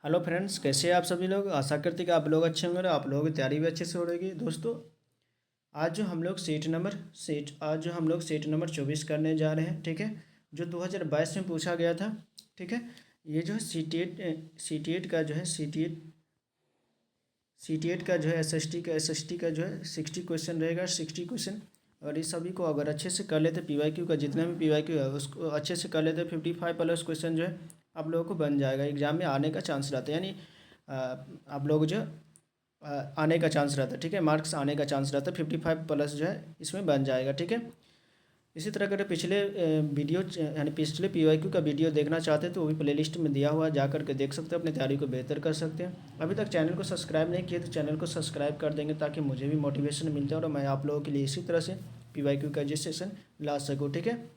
Hello friends, कैसे हैं आप सभी लोग। आशा करते कि आप लोग अच्छे होंगे और आप लोगों की तैयारी भी अच्छे से हो रहेगी। दोस्तों, आज जो हम लोग सेट नंबर 24 करने जा रहे हैं, ठीक है, जो 2022 में पूछा गया था। ठीक है, ये जो है सी टी एट का जो है सी टी एट का जो है एस एस टी का जो है 60 क्वेश्चन रहेगा, 60 क्वेश्चन। और इस सभी को अगर अच्छे से कर लेते, पी वाई क्यू का जितना भी पी वाई क्यू है उसको अच्छे से कर लेते, 55+ क्वेश्चन जो है आप लोगों को बन जाएगा। एग्जाम में आने का चांस रहता है, यानी आप लोग जो आने का चांस रहता है, ठीक है, मार्क्स आने का चांस रहता है, 55+ जो है इसमें बन जाएगा। ठीक है, इसी तरह अगर पिछले वीडियो यानी पिछले पी वाई क्यू का वीडियो देखना चाहते हैं तो वो भी प्लेलिस्ट में दिया हुआ है, जा करके देख सकते हैं, अपनी तैयारी को बेहतर कर सकते हैं। अभी तक चैनल को सब्सक्राइब नहीं किए तो चैनल को सब्सक्राइब कर देंगे, ताकि मुझे भी मोटिवेशन मिल जाए और मैं आप लोगों के लिए इसी तरह से पी वाई क्यू का रजिस्ट्रेशन ला सकूँ। ठीक है,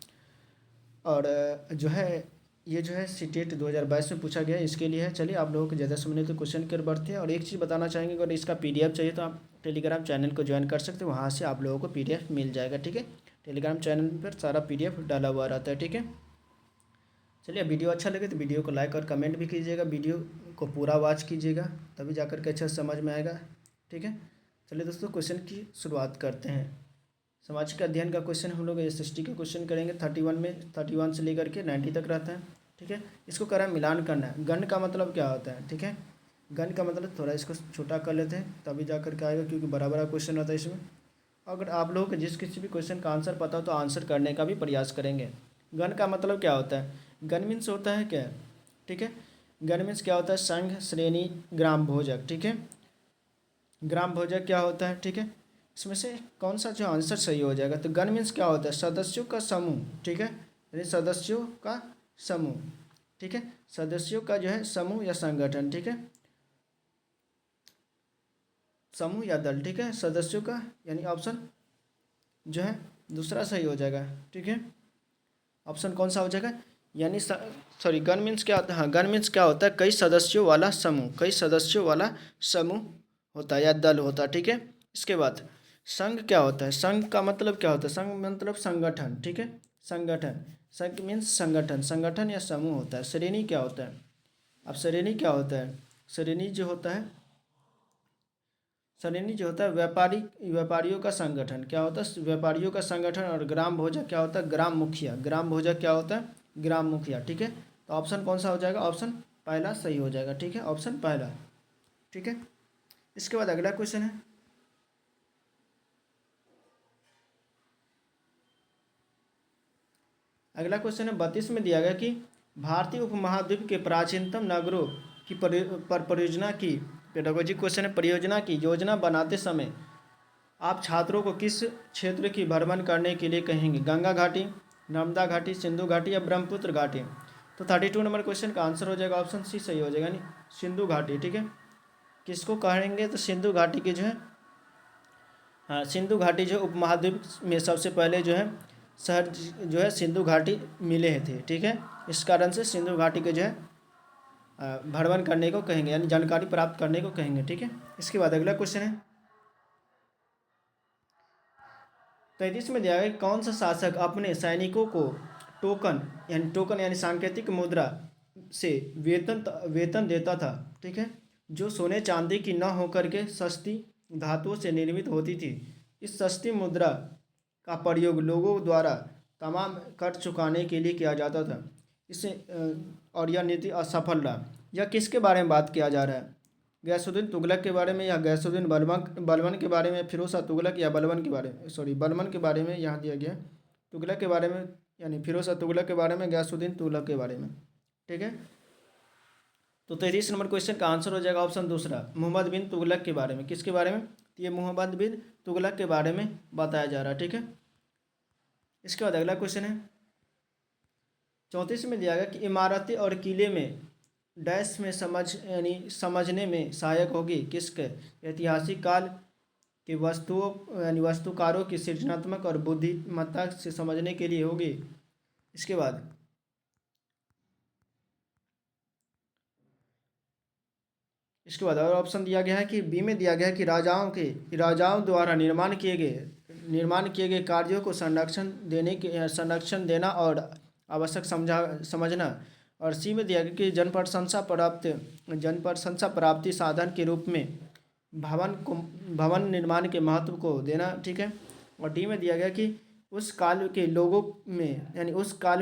और जो है ये जो है सी टी एट 2022 में पूछा गया है, इसके लिए है। चलिए आप लोगों को ज़्यादा समझने तो क्वेश्चन कर बढ़ते हैं। और एक चीज़ बताना चाहेंगे, अगर इसका पीडीएफ चाहिए तो आप टेलीग्राम चैनल को ज्वाइन कर सकते हैं, वहाँ से आप लोगों को पीडीएफ मिल जाएगा। ठीक है, टेलीग्राम चैनल पर सारा पीडीएफ डाला हुआ रहता है। ठीक है, चलिए, वीडियो अच्छा लगे तो वीडियो को लाइक और कमेंट भी कीजिएगा, वीडियो को पूरा वॉच कीजिएगा, तभी जाकर के अच्छा समझ में आएगा। ठीक है, चलिए दोस्तों, क्वेश्चन की शुरुआत करते हैं। सामाजिक अध्ययन का क्वेश्चन हम लोग एस का क्वेश्चन करेंगे। 31 से लेकर के 90 तक रहता है। ठीक है, इसको करें मिलान करना है। गण का मतलब क्या होता है? ठीक है, गण का मतलब, थोड़ा इसको छोटा कर लेते हैं तभी जा करके आएगा, क्योंकि बराबर क्वेश्चन रहता है इसमें। अगर आप लोगों को जिस किसी भी क्वेश्चन का आंसर पता हो तो आंसर करने का भी प्रयास करेंगे। गण का मतलब क्या होता है? गण मीन्स होता है क्या? ठीक है, गण मीन्स क्या होता है? संघ, श्रेणी, ग्राम भोजक। ठीक है, ग्राम भोजक क्या होता है? ठीक है, इसमें से कौन सा जो आंसर सही हो जाएगा? तो गण मीन्स क्या होता है? सदस्यों का समूह। ठीक है, यानी सदस्यों का समूह। ठीक है, सदस्यों का जो है समूह या संगठन। ठीक है, समूह या दल। ठीक है, सदस्यों का, यानी ऑप्शन जो है दूसरा सही हो जाएगा। ठीक है, ऑप्शन कौन सा हो जाएगा? यानी सॉरी, गण मीन्स क्या होता है? हाँ, गण मीन्स क्या होता है? कई सदस्यों वाला समूह, कई सदस्यों वाला समूह होता है या दल होता है। ठीक है, इसके बाद संघ क्या होता है? संघ का मतलब क्या होता है? संघ मतलब संगठन। ठीक है, संगठन, संघ मीन्स संगठन, संगठन या समूह होता है। श्रेणी क्या होता है? अब श्रेणी क्या होता है? श्रेणी जो होता है, श्रेणी जो होता है व्यापारियों का संगठन। क्या होता है? व्यापारियों का संगठन। और ग्राम भोजक क्या होता है? ग्राम मुखिया। ग्राम भोजक क्या होता है? ग्राम मुखिया। ठीक है, तो ऑप्शन कौन सा हो जाएगा? ऑप्शन पहला सही हो जाएगा। ठीक है, ऑप्शन पहला। ठीक है, इसके बाद अगला क्वेश्चन है। अगला क्वेश्चन है 32 में दिया गया कि भारतीय उपमहाद्वीप के प्राचीनतम नगरों की परियोजना की, पेडागोजी क्वेश्चन है, परियोजना की योजना बनाते समय आप छात्रों को किस क्षेत्र की भ्रमण करने के लिए कहेंगे? गंगा घाटी, नर्मदा घाटी, सिंधु घाटी या ब्रह्मपुत्र घाटी? तो 32 नंबर क्वेश्चन का आंसर हो जाएगा ऑप्शन सी सही हो जाएगा, यानी सिंधु घाटी। ठीक है, किसको कहेंगे? तो सिंधु घाटी के जो है, हाँ, सिंधु घाटी जो उपमहाद्वीप में सबसे पहले जो है शहर जो है सिंधु घाटी मिले थे। ठीक है, इस कारण से सिंधु घाटी के जो है भ्रमण करने को कहेंगे, यानी जानकारी प्राप्त करने को कहेंगे। ठीक है, इसके बाद अगला क्वेश्चन है 33 में दिया गया कि कौन सा शासक अपने सैनिकों को टोकन यानी सांकेतिक मुद्रा से वेतन देता था? ठीक है, जो सोने चांदी की न होकर के सस्ती धातुओं से निर्मित होती थी। इस सस्ती मुद्रा का प्रयोग लोगों द्वारा तमाम कर चुकाने के लिए किया जाता था। इसे और यह नीति असफल रहा। यह किसके बारे में बात किया जा रहा है? गैसुद्दीन तुगलक के बारे में, या गैसुद्दीन बलबन के बारे में, फिरोज शाह तुगलक या बलबन के बारे में? सॉरी, बलबन के बारे में यहाँ दिया गया, तुगलक के बारे में, यानी फिरोज शाह तुगलक के बारे में, गैसुद्दीन तुगलक के बारे में। ठीक है, तो 33 नंबर क्वेश्चन का आंसर हो जाएगा ऑप्शन दूसरा, मोहम्मद बिन तुगलक के बारे में। किसके बारे में? तो ये मोहम्मद बिन तुगलक के बारे में बताया जा रहा है। ठीक है, इसके बाद अगला क्वेश्चन है 34 में दिया गया कि इमारतें और किले में डैश में यानी समझने में सहायक होगी किसके? ऐतिहासिक काल की वस्तुओं यानी वास्तुकारों की सृजनात्मक और बुद्धिमत्ता से समझने के लिए होगी। इसके बाद और ऑप्शन दिया गया है कि बी में दिया गया है कि राजाओं द्वारा निर्माण किए गए कार्यों को संरक्षण देना और आवश्यक समझना, और सी में दिया गया कि जन प्रशंसा प्राप्ति साधन के रूप में भवन निर्माण के महत्व को देना, ठीक है। और डी में दिया गया कि उस काल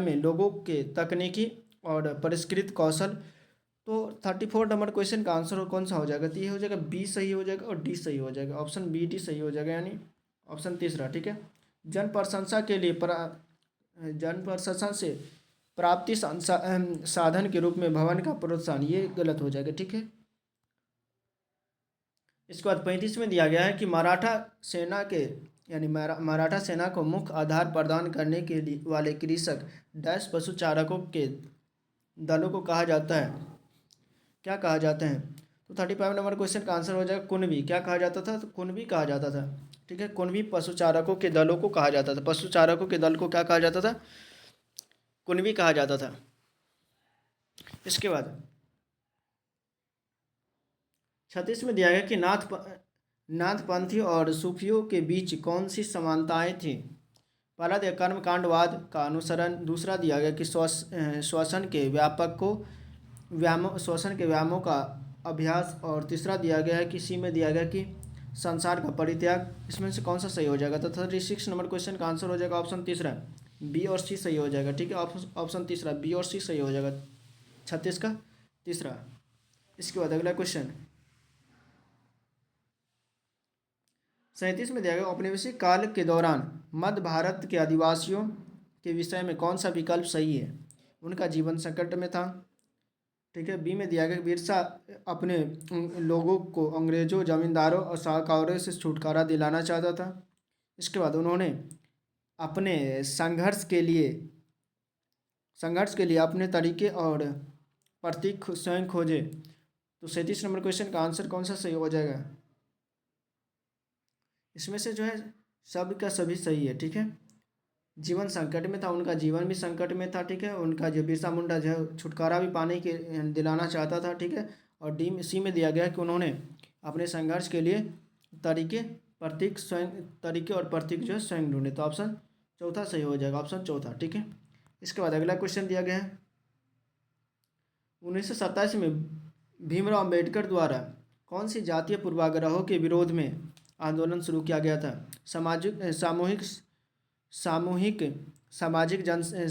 में लोगों के तकनीकी और परिष्कृत कौशल। तो 34 नंबर क्वेश्चन का आंसर कौन सा हो जाएगा? तो ये हो जाएगा बी सही हो जाएगा और डी सही हो जाएगा, ऑप्शन बी डी सही हो जाएगा, यानी ऑप्शन तीसरा, ठीक है। जन प्रशंसा से प्राप्ति साधन के रूप में भवन का प्रोत्साहन, ये गलत हो जाएगा, ठीक है। इसके बाद 35 में दिया गया है कि मराठा सेना को मुख्य आधार प्रदान करने के लिए वाले कृषक डैश पशु चारकों के दलों को कहा जाता है, क्या कहा जाते हैं? तो 35 नंबर क्वेश्चन का आंसर हो जाएगा कुणबी। क्या कहा जाता था? तो कुणबी कहा जाता था, ठीक है। कुणबी पशु चारकों के दलों को कहा जाता था। पशु चारकों के दल को क्या कहा जाता था? कुणबी कहा जाता था। इसके बाद 36 में दिया गया कि नाथपंथी और सूफियों के बीच कौन सी समानताएं थी? पहला दिया कर्मकांडवाद का अनुसरण, दूसरा दिया गया कि श्वसन के व्यायामों का अभ्यास, और तीसरा दिया गया है कि सी में दिया गया कि संसार का परित्याग। इसमें से कौन सा सही हो जाएगा? तो 36 नंबर क्वेश्चन का आंसर हो जाएगा ऑप्शन तीसरा, बी और सी सही हो जाएगा, ठीक है। ऑप्शन तीसरा बी और सी सही हो जाएगा, 36 का तीसरा। इसके बाद अगला क्वेश्चन 37 में दिया गया औपनिवेशिक काल के दौरान मध्य भारत के आदिवासियों के विषय में कौन सा विकल्प सही है? उनका जीवन संकट में था, ठीक है। बी में दिया गया बिरसा अपने लोगों को अंग्रेजों, जमींदारों और साहूकारों से छुटकारा दिलाना चाहता था। इसके बाद उन्होंने अपने संघर्ष के लिए अपने तरीके और प्रतीक स्वयं खोजे। तो 37 नंबर क्वेश्चन का आंसर कौन सा सही हो जाएगा? इसमें से जो है सब का सभी सही है, ठीक है। जीवन संकट में था, उनका जीवन भी संकट में था, ठीक है। उनका जो बिरसा मुंडा जो है छुटकारा भी पाने के दिलाना चाहता था, ठीक है। और सी में दिया गया कि उन्होंने अपने संघर्ष के लिए तरीके और प्रतीक जो है स्वयं ढूंढे। तो ऑप्शन चौथा सही हो जाएगा, ऑप्शन चौथा, ठीक है। इसके बाद अगला क्वेश्चन दिया गया है 1927 में भीमराव अम्बेडकर द्वारा कौन सी जातीय पूर्वाग्रहों के विरोध में आंदोलन शुरू किया गया था?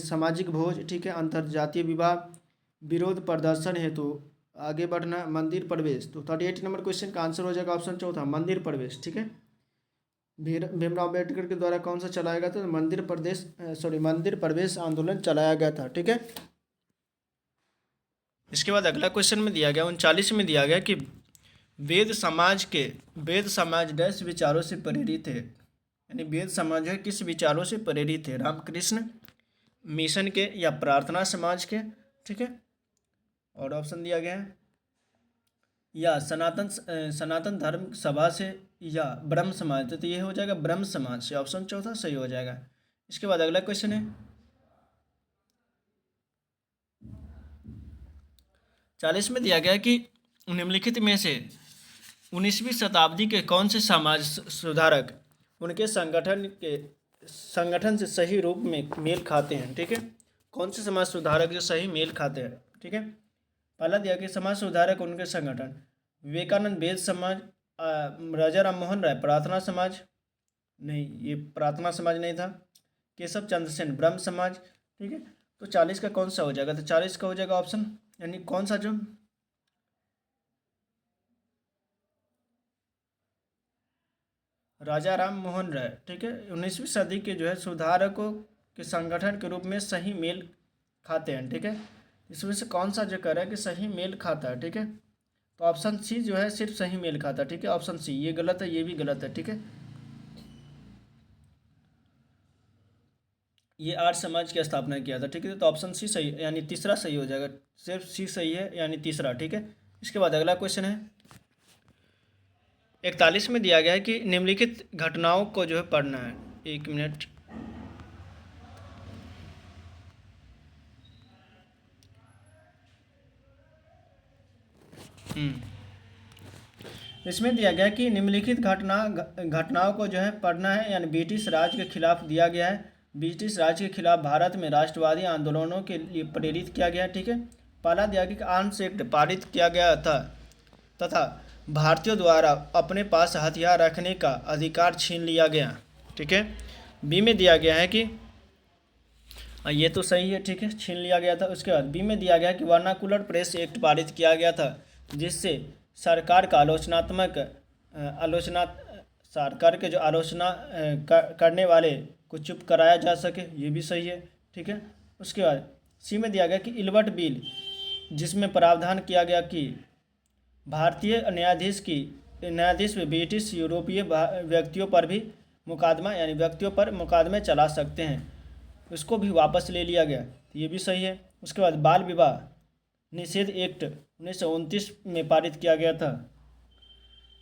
सामाजिक भोज, ठीक है। अंतर्जातीय विवाह, विरोध प्रदर्शन हेतु आगे बढ़ना, मंदिर प्रवेश। तो 38 नंबर क्वेश्चन का आंसर हो जाएगा ऑप्शन चौथा, मंदिर प्रवेश, ठीक है। भीमराव अम्बेडकर के द्वारा कौन सा चलाया गया था? मंदिर प्रवेश आंदोलन चलाया गया था, ठीक है। इसके बाद अगला क्वेश्चन में दिया गया 39 में दिया गया कि वेद समाज डैश विचारों से प्रेरित है, यानी वेद समाज है किस विचारों से प्रेरित है? रामकृष्ण मिशन के या प्रार्थना समाज के, ठीक है। और ऑप्शन दिया गया है या सनातन धर्म सभा से या ब्रह्म समाज। तो ये हो जाएगा ब्रह्म समाज से, ऑप्शन चौथा सही हो जाएगा। इसके बाद अगला क्वेश्चन है 40 में दिया गया कि निम्नलिखित में से 19वीं शताब्दी के कौन से समाज सुधारक उनके संगठन से सही रूप में मेल खाते हैं, ठीक है। कौन से समाज सुधारक जो सही मेल खाते हैं, ठीक है। पहला दिया कि समाज सुधारक उनके संगठन, विवेकानंद वेद समाज, राजा राम मोहन राय प्रार्थना समाज, नहीं ये प्रार्थना समाज नहीं था, केशव चंद्र सेन ब्रह्म समाज, ठीक है। तो 40 का कौन सा हो जाएगा? तो 40 का हो जाएगा ऑप्शन, यानी कौन सा जो राजा राम मोहन राय, ठीक है। 19वीं सदी के जो है सुधारकों के संगठन के रूप में सही मेल खाते हैं, ठीक है। इसमें से कौन सा जो कह रहा है कि सही मेल खाता है, ठीक है। तो ऑप्शन सी जो है सिर्फ सही मेल खाता है, ठीक है। ऑप्शन सी ये गलत है, ये भी गलत है, ठीक है। ये आर्य समाज की स्थापना किया था, ठीक है। तो ऑप्शन सी सही, यानी तीसरा सही हो जाएगा, सिर्फ सी सही है, यानी तीसरा, ठीक है। इसके बाद अगला क्वेश्चन है 41 में दिया गया है कि निम्नलिखित घटनाओं को जो है पढ़ना है। एक मिनट, इसमें दिया गया कि निम्नलिखित घटनाओं को जो है पढ़ना है, यानी ब्रिटिश राज के खिलाफ दिया गया है। ब्रिटिश राज के खिलाफ भारत में राष्ट्रवादी आंदोलनों के लिए प्रेरित किया गया, ठीक है। पहला दिया कि आर्म्स एक्ट पारित किया गया था तथा भारतीयों द्वारा अपने पास हथियार रखने का अधिकार छीन लिया गया। ठीक है। बी में दिया गया है कि ये तो सही है, ठीक है, छीन लिया गया था। उसके बाद बी में दिया गया कि वर्नाकुलर प्रेस एक्ट पारित किया गया था जिससे सरकार का आलोचना सरकार के जो आलोचना करने वाले को चुप कराया जा सके, ये भी सही है। ठीक है। उसके बाद सी में दिया गया कि इल्बर्ट बिल जिसमें प्रावधान किया गया कि भारतीय न्यायाधीश ब्रिटिश यूरोपीय व्यक्तियों पर भी व्यक्तियों पर मुकदमे चला सकते हैं, उसको भी वापस ले लिया गया, ये भी सही है। उसके बाद बाल विवाह निषेध एक्ट 1929 में पारित किया गया था।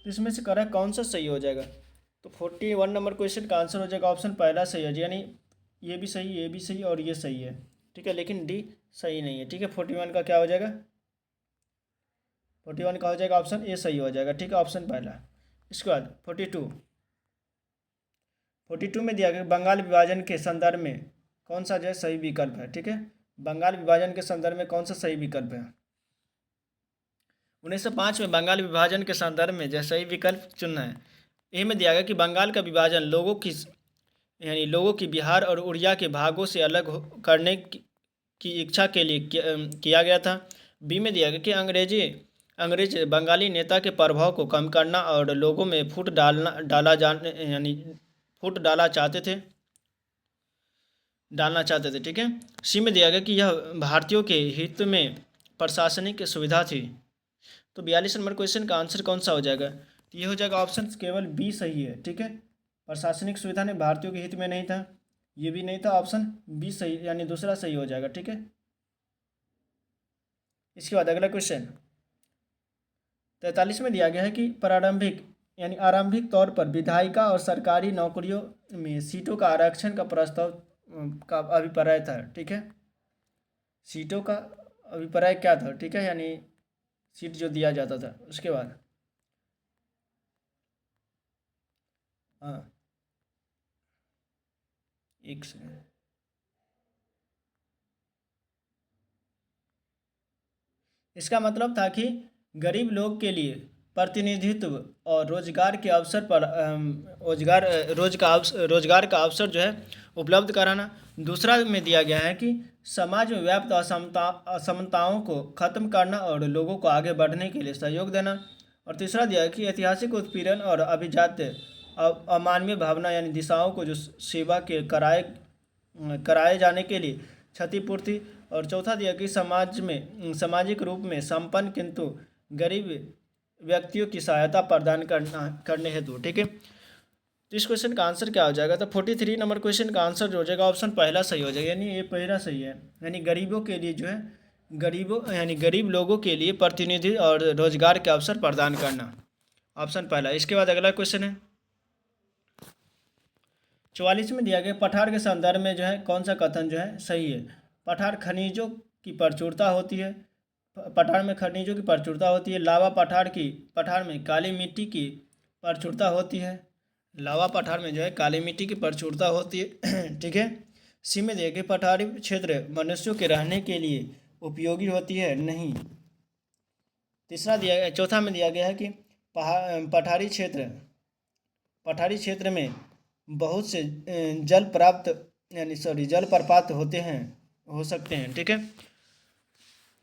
तो इसमें से करेक्ट कौन सा सही हो जाएगा? तो 41 नंबर क्वेश्चन का आंसर हो जाएगा ऑप्शन पहला सही है, यानी ये भी सही और ये सही है। ठीक है, लेकिन डी सही नहीं है। ठीक है, 41 का क्या हो जाएगा? 41 का हो जाएगा ऑप्शन ए सही हो जाएगा। ठीक है, ऑप्शन पहला। इसके बाद 42 में दिया गया बंगाल विभाजन के संदर्भ में कौन सा जो है सही विकल्प है। ठीक है, बंगाल विभाजन के संदर्भ में कौन सा सही विकल्प है? 1905 में बंगाल विभाजन के संदर्भ में जो सही विकल्प चुनना है। ए में दिया गया कि बंगाल का विभाजन लोगों की बिहार और उड़िया के भागों से अलग करने की इच्छा के लिए किया गया था। बी में दिया गया कि अंग्रेज बंगाली नेता के प्रभाव को कम करना और लोगों में फूट डालना चाहते थे। ठीक है। सी में दिया गया कि यह भारतीयों के हित में प्रशासनिक सुविधा थी। तो 42 नंबर क्वेश्चन का आंसर कौन सा हो जाएगा? तो ये हो जाएगा ऑप्शन केवल बी सही है। ठीक है, प्रशासनिक सुविधा ने भारतीयों के हित में नहीं था, ये भी नहीं था, ऑप्शन बी सही यानी दूसरा सही हो जाएगा। ठीक है। इसके बाद अगला क्वेश्चन 43 में दिया गया है कि आरंभिक तौर पर विधायिका और सरकारी नौकरियों में सीटों का आरक्षण का प्रस्ताव का अभिप्राय था। ठीक है, सीटों का अभिप्राय क्या था? ठीक है, यानी सीट जो दिया जाता था। उसके बाद हाँ, एक सेकंड, इसका मतलब था कि गरीब लोग के लिए प्रतिनिधित्व और रोजगार के अवसर पर रोजगार का अवसर जो है उपलब्ध कराना। दूसरा में दिया गया है कि समाज में व्याप्त असमानताओं को खत्म करना और लोगों को आगे बढ़ने के लिए सहयोग देना। और तीसरा दिया है कि ऐतिहासिक उत्पीड़न और अभिजात्य अमानवीय भावना यानी दिशाओं को जो सेवा के कराए जाने के लिए क्षतिपूर्ति। और चौथा दिया कि सामाजिक रूप में संपन्न किंतु गरीब व्यक्तियों की सहायता प्रदान करने हेतु। ठीक है, तो इस क्वेश्चन का आंसर क्या हो जाएगा? तो 43 नंबर क्वेश्चन का आंसर जो हो जाएगा ऑप्शन पहला सही हो जाएगा, यानी ये पहला सही है, यानी गरीबों के लिए जो है गरीब लोगों के लिए प्रतिनिधि और रोजगार के अवसर प्रदान करना, ऑप्शन पहला। इसके बाद अगला क्वेश्चन है 44 में दिया गया पठार के संदर्भ में जो है कौन सा कथन जो है सही है? पठार खनिजों की प्रचुरता होती है, पठार में खनिजों की प्रचुरता होती है। लावा पठार में काली मिट्टी की प्रचुरता होती है, लावा पठार में जो है काली मिट्टी की प्रचुरता होती है। ठीक है। सी में दिया गया पठारी क्षेत्र मनुष्यों के रहने के लिए उपयोगी होती है, नहीं। चौथा में दिया गया है कि पठारी क्षेत्र में बहुत से जल प्रपात हो सकते हैं। ठीक है,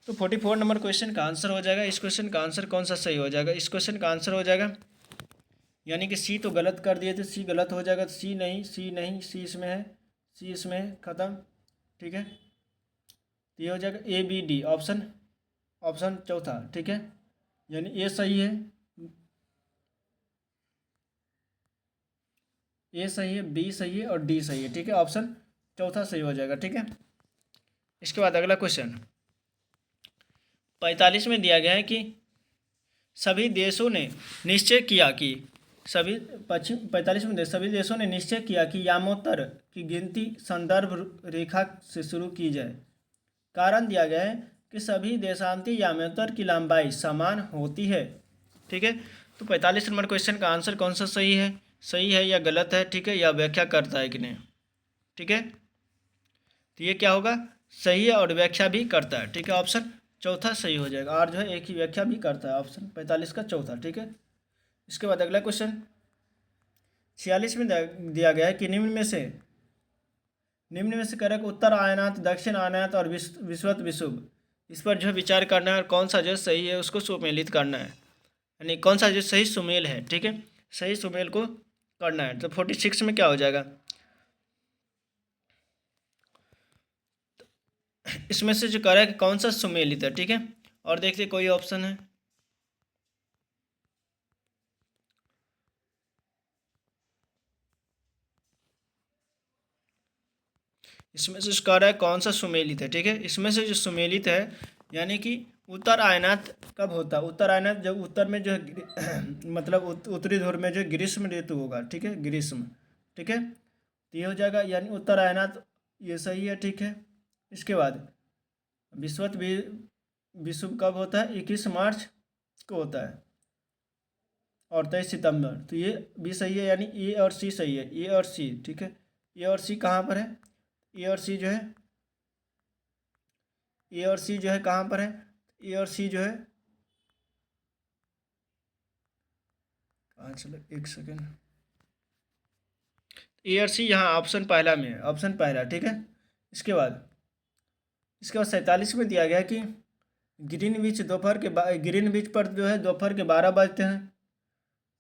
तो 44 नंबर क्वेश्चन का आंसर हो जाएगा। इस क्वेश्चन का आंसर कौन सा सही हो जाएगा? इस क्वेश्चन का आंसर हो जाएगा, यानी कि सी तो गलत कर दिए थे, सी गलत हो जाएगा। सी नहीं, सी इसमें है, सी इसमें है, खत्म। ठीक है, तो ये हो जाएगा ए बी डी ऑप्शन चौथा। ठीक है, यानी ए सही है, ए सही है, बी सही है और डी सही है। ठीक है, ऑप्शन चौथा सही हो जाएगा। ठीक है, इसके बाद अगला क्वेश्चन 45 में दिया गया है कि सभी देशों ने निश्चय किया कि सभी देशों ने निश्चय किया कि यामोत्तर की गिनती संदर्भ रेखा से शुरू की जाए। कारण दिया गया है कि सभी देशांती यामोत्तर की लंबाई समान होती है। ठीक है, तो 45 नंबर क्वेश्चन का आंसर कौन सा सही है या गलत है? ठीक है, या व्याख्या करता है कि नहीं? ठीक है, तो ये क्या होगा? सही है और व्याख्या भी करता है। ठीक है, ऑप्शन चौथा सही हो जाएगा। आर जो है एक ही व्याख्या भी करता है, ऑप्शन 45 का चौथा, ठीक है। इसके बाद अगला क्वेश्चन 46 में दिया गया है कि निम्न में से कह रहा है कि उत्तर आयनात, दक्षिण आयनात और विषुवत विषुव, इस पर जो है विचार करना है और कौन सा जो सही है उसको सुमेलित करना है, यानी कौन सा जो सही सुमेल है, ठीक है, सही सुमेल को करना है। तो 46 में क्या हो जाएगा, इसमें से जो कह रहा है कि कौन सा सुमेलित है, ठीक है। और देखते कोई ऑप्शन है, इसमें से कह रहा है कौन सा सुमेलित है, ठीक है। इसमें से जो सुमेलित है यानी कि उत्तर आयनात कब होता है, उत्तर आयनात जब उत्तर में जो है मतलब उत्तरी ध्रुव में जो ग्रीष्म ऋतु होगा, ठीक है, ग्रीष्म, ठीक है, तो ये हो जाएगा, यानी उत्तर आयनात ये सही है, ठीक है। इसके बाद विषुवत विषुव कब होता है, 21 मार्च को होता है और 23 सितंबर, तो ये भी सही है, यानी ए और सी सही है, ए और सी, ठीक है। ए और सी कहाँ पर है, ए और सी जो है, ए और सी जो है कहाँ पर है, ए और सी जो है कहाँ, चलो एक सेकेंड, ए और सी यहाँ ऑप्शन पहला में है, ऑप्शन पहला, ठीक है। इसके बाद 47 में दिया गया कि ग्रीन बीच पर जो है दोपहर के 12 बजते हैं,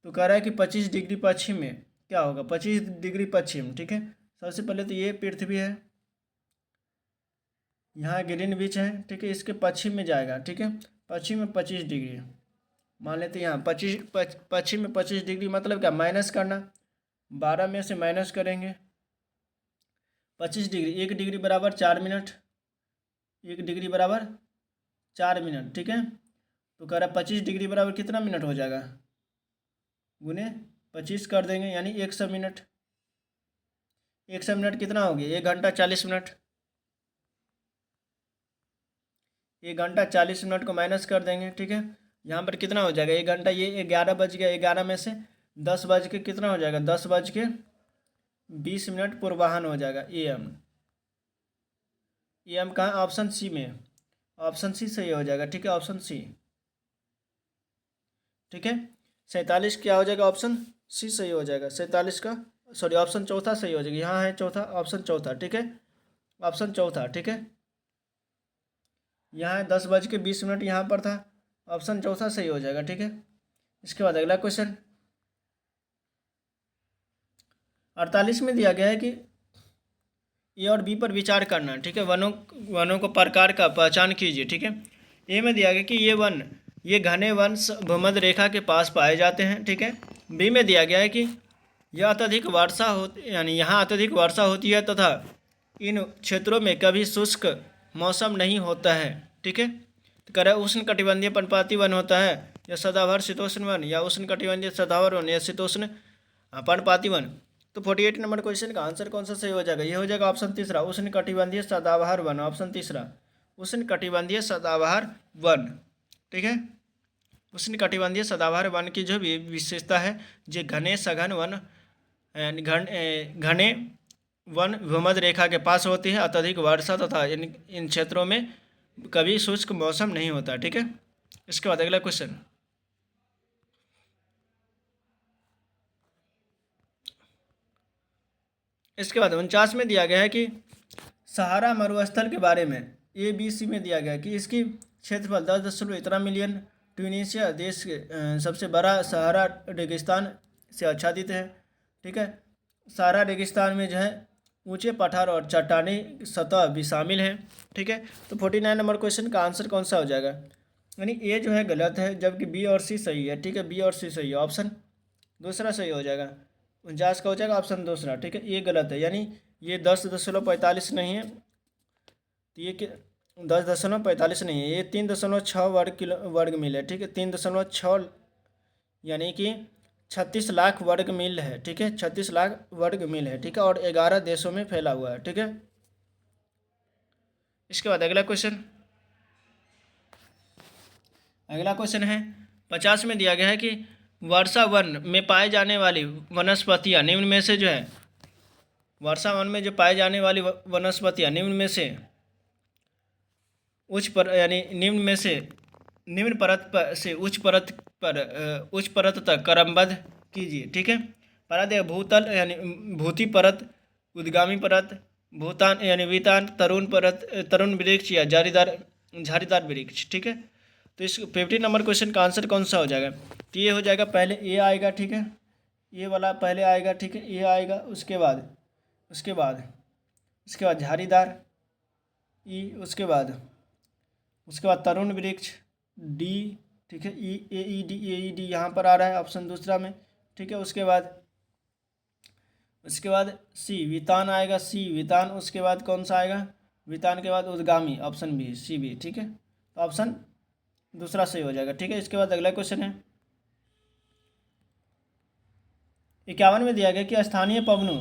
तो कह रहा है कि 25 डिग्री पश्चिम में क्या होगा, 25 डिग्री पश्चिम, ठीक है। सबसे पहले तो ये पृथ्वी है, यहाँ ग्रीन बीच है, ठीक है, इसके पश्चिम में जाएगा, ठीक है, पश्चिम में 25 डिग्री मान लेते हैं। यहाँ पश्चिम में 25 डिग्री मतलब क्या, माइनस करना, 12 में से माइनस करेंगे 25 डिग्री, 1 डिग्री बराबर 4 मिनट, 1 डिग्री बराबर 4 मिनट, ठीक है। तो कह रहा है 25 डिग्री बराबर कितना मिनट हो जाएगा, गुने 25 कर देंगे, यानी 100 मिनट, 100 मिनट कितना हो गया, 1 घंटा 40 मिनट, 1 घंटा 40 मिनट को माइनस कर देंगे, ठीक है। यहाँ पर कितना हो जाएगा, 1 घंटा, ये 11 बज गया, 11 में से 10 बज के कितना हो जाएगा, 10 बज के 20 मिनट पूर्वाह्न हो जाएगा, AM, AM कहाँ, ऑप्शन सी में, ऑप्शन सी सही हो जाएगा, ठीक है, ऑप्शन सी, ठीक है। 47 क्या हो जाएगा, ऑप्शन सी सही हो जाएगा, 47 का, सॉरी ऑप्शन चौथा सही हो जाएगा, यहाँ है चौथा, ऑप्शन चौथा, ठीक है, ऑप्शन चौथा, ठीक है। यहाँ है 10 बज के 20 मिनट, यहाँ पर था, ऑप्शन चौथा सही हो जाएगा, ठीक है। इसके बाद अगला क्वेश्चन 48 में दिया गया है कि ए और बी पर विचार करना, ठीक है, वनों को प्रकार का पहचान कीजिए, ठीक है। ए में दिया गया कि ये घने वन भूमध्य रेखा के पास पाए जाते हैं, ठीक है। बी में दिया गया है कि यह अत्यधिक वर्षा यानी यहाँ अत्यधिक वर्षा होती है तथा इन क्षेत्रों में कभी शुष्क मौसम नहीं होता है, ठीक है। तो कह रहा है उष्ण कटिबंधीय पर्णपाती वन होता है या सदाबहार शीतोष्ण वन या उष्ण कटिबंधीय सदाबहार वन या शीतोष्ण पर्णपाती वन। तो 48 नंबर क्वेश्चन का आंसर कौन सा सही हो जाएगा, ये हो जाएगा ऑप्शन तीसरा, उष्ण कटिबंधीय सदाबहार वन, ऑप्शन तीसरा, उष्ण कटिबंधीय सदाबहार वन, ठीक है। उष्ण कटिबंधीय सदाबहार वन की जो भी विशेषता है, जो घने सघन वन घने वन भूमध्य रेखा के पास होती है, अत्यधिक वर्षा तथा इन क्षेत्रों में कभी शुष्क मौसम नहीं होता, ठीक है। इसके बाद अगला क्वेश्चन इसके बाद 49 में दिया गया है कि सहारा मरुस्थल के बारे में ABC में दिया गया है कि इसकी क्षेत्रफल 10 इतना मिलियन, ट्यूनीशिया देश के सबसे बड़ा सहारा रेगिस्तान से आच्छादित है, ठीक है। सहारा रेगिस्तान में जो है ऊंचे पठार और चट्टानी सतह भी शामिल है, ठीक है। तो 49 नंबर क्वेश्चन का आंसर कौन सा हो जाएगा, यानी ए जो है गलत है जबकि बी और सी सही है, ठीक है, बी और सी सही है, ऑप्शन दूसरा सही हो जाएगा। 49 का हो जाएगा ऑप्शन दूसरा, ठीक है। ये गलत है, यानी ये 10.45 नहीं है, तो ये 10.45 नहीं है, ये 3.6 वर्ग मील है, ठीक है, 3.6 यानी कि 36 लाख वर्ग मील है, ठीक है, 36 लाख वर्ग मील है, ठीक है, और 11 देशों में फैला हुआ है, ठीक है। इसके बाद अगला क्वेश्चन है 50 में दिया गया है कि वर्षा वन में पाए जाने वाली वनस्पतियाँ निम्न में से जो है, वर्षा वन में जो पाए जाने वाली वनस्पतियाँ निम्न में से उच्च पर यानी निम्न में से निम्न परत पर से उच्च परत तक क्रमबद्ध कीजिए। ठीक है, परत है भूतल यानी भूति परत, उद्गामी परत, भूतान यानी वितान, तरुण परत, तरुण वृक्ष या झाड़ीदार वृक्ष। ठीक है, तो इस 50 नंबर क्वेश्चन का आंसर कौन सा हो जाएगा? तो ये हो जाएगा, पहले ए आएगा। ठीक है, ये वाला पहले आएगा। ठीक है, ए आएगा, उसके बाद झाड़ीदार ई, उसके बाद तरुण वृक्ष डी। ठीक है, ए ई डी यहाँ पर आ रहा है ऑप्शन दूसरा में। ठीक है, उसके बाद सी वितान आएगा, सी वितान। उसके बाद कौन सा आएगा? वितान के बाद उद्गामी, ऑप्शन बी, सी बी। ठीक है, तो ऑप्शन दूसरा सही हो जाएगा। ठीक है, इसके बाद अगला क्वेश्चन है 51 में दिया गया कि स्थानीय पवनों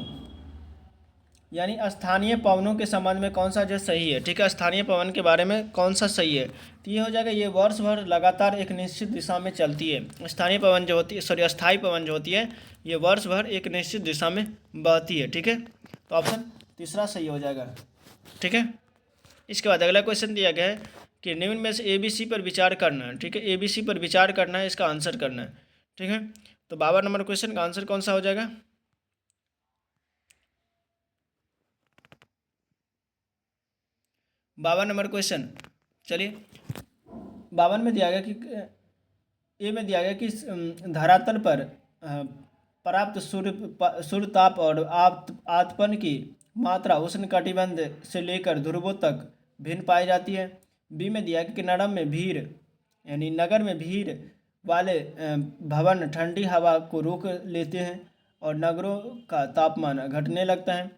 यानी स्थानीय पवनों के संबंध में कौन सा जो सही है। ठीक है, स्थानीय पवन के बारे में कौन सा सही है? तो ये हो जाएगा, ये वर्ष भर लगातार एक निश्चित दिशा में चलती है। स्थानीय पवन जो होती है, सॉरी अस्थायी पवन जो होती है, ये वर्ष भर एक निश्चित दिशा में बहती है। ठीक है, तो ऑप्शन तीसरा सही हो जाएगा। ठीक है, इसके बाद अगला क्वेश्चन दिया गया है कि निम्न में से ABC पर विचार करना है। ठीक है, ABC पर विचार करना है, इसका आंसर करना है। ठीक है, तो 52 नंबर क्वेश्चन का आंसर कौन सा हो जाएगा? 52 नंबर क्वेश्चन, चलिए 52 में दिया गया कि ए में दिया गया कि धरातल पर प्राप्त सूर्य ताप और आतपन की मात्रा उष्णकटिबंध से लेकर ध्रुवों तक भिन्न पाई जाती है। बी में दिया गया कि नगर में भीड़ वाले भवन ठंडी हवा को रोक लेते हैं और नगरों का तापमान घटने लगता है।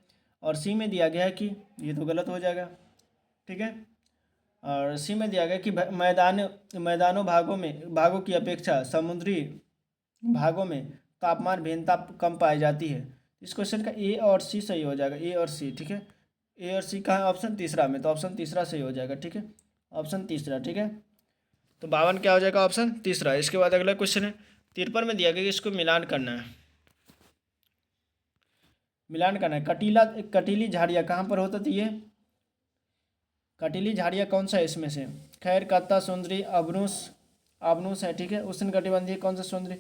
और सी में दिया गया है कि ये तो गलत हो जाएगा। ठीक है, और सी में दिया गया कि मैदानों भागों की अपेक्षा समुद्री भागों में तापमान भिन्नता कम पाई जाती है। इस क्वेश्चन का ए और सी सही हो जाएगा, ए और सी। ठीक है, ए और सी कहाँ है? ऑप्शन तीसरा में, तो ऑप्शन तीसरा सही हो जाएगा। ठीक है, ऑप्शन तीसरा। ठीक है, तो 52 क्या हो जाएगा? ऑप्शन तीसरा। इसके बाद अगला क्वेश्चन है 53 में दिया गया कि इसको मिलान करना है। कटीली झाड़ियाँ कहाँ पर होता थी? ये कटीली झाड़ियाँ कौन सा है इसमें से? खैर, कत्ता, सुंदरी, आबनूस है। ठीक है, उष्णकटिबंधीय कौन सा? सुंदरी।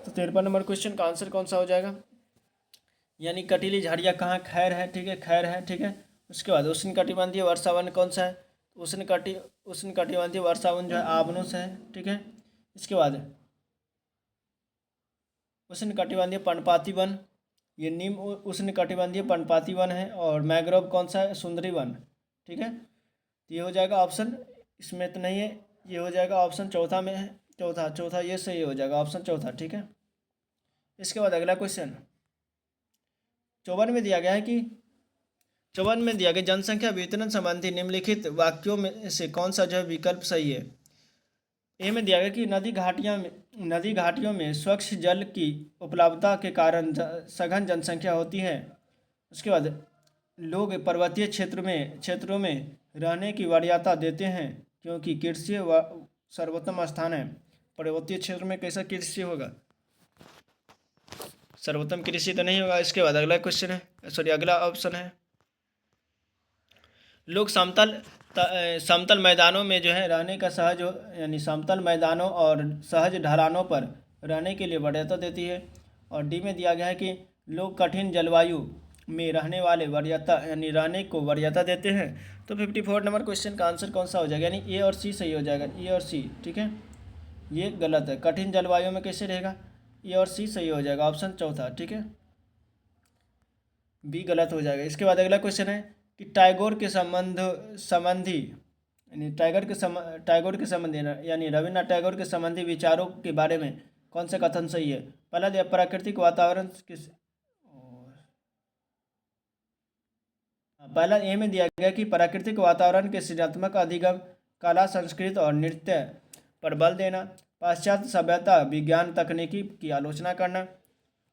तो 53 नंबर क्वेश्चन का आंसर कौन सा हो जाएगा? यानी कटीली झाड़ियाँ कहाँ? खैर है। ठीक है, खैर है। ठीक है, उसके बाद उष्णकटिबंधीय वर्षावन कौन सा है? उष्णकटिबंधीय वर्षावन जो है आबनूस है। ठीक है, इसके बाद उष्णकटिबंधीय पर्णपाती वन, ये निम्न उष्णकटिबंधीय पर्णपाती वन है। और मैंग्रोव कौन सा है? सुंदरी वन। ठीक है, तो ये हो जाएगा ऑप्शन, इसमें तो नहीं है, ये हो जाएगा ऑप्शन चौथा में है। चौथा ये सही हो जाएगा, ऑप्शन चौथा। ठीक है, इसके बाद अगला क्वेश्चन 54 में दिया गया है कि जनसंख्या वितरण संबंधी निम्नलिखित वाक्यों में से कौन सा जो है विकल्प सही है? ए में दिया गया कि नदी घाटियों में स्वच्छ जल की उपलब्धता के कारण सघन जनसंख्या होती है। उसके बाद लोग पर्वतीय क्षेत्रों में रहने की वरीयता देते हैं क्योंकि कृषि सर्वोत्तम स्थान है। पर्वतीय क्षेत्र में कैसा कृषि होगा? सर्वोत्तम कृषि तो नहीं होगा। इसके बाद अगला क्वेश्चन है, सॉरी अगला ऑप्शन है, लोग समतल मैदानों में जो है रहने का यानी समतल मैदानों और सहज ढलानों पर रहने के लिए वरीयता देती है। और डी में दिया गया है कि लोग कठिन जलवायु में रहने को वरीयता देते हैं। तो 54 नंबर क्वेश्चन का आंसर कौन सा हो जाएगा? यानी ए और सी सही हो जाएगा, ए और सी। ठीक है, ये गलत है, कठिन जलवायु में कैसे रहेगा? ए और सी सही हो जाएगा, ऑप्शन चौथा। ठीक है, बी गलत हो जाएगा। इसके बाद अगला क्वेश्चन है कि टैगोर के संबंधी यानी रविन्द्रनाथ टैगोर के संबंधी विचारों के बारे में कौन सा कथन सही है? पहला दिया प्राकृतिक वातावरण पहला ए में दिया गया कि प्राकृतिक वातावरण के सृजनात्मक अधिगम, कला, संस्कृत और नृत्य पर बल देना, पाश्चात्य सभ्यता, विज्ञान, तकनीकी की आलोचना करना।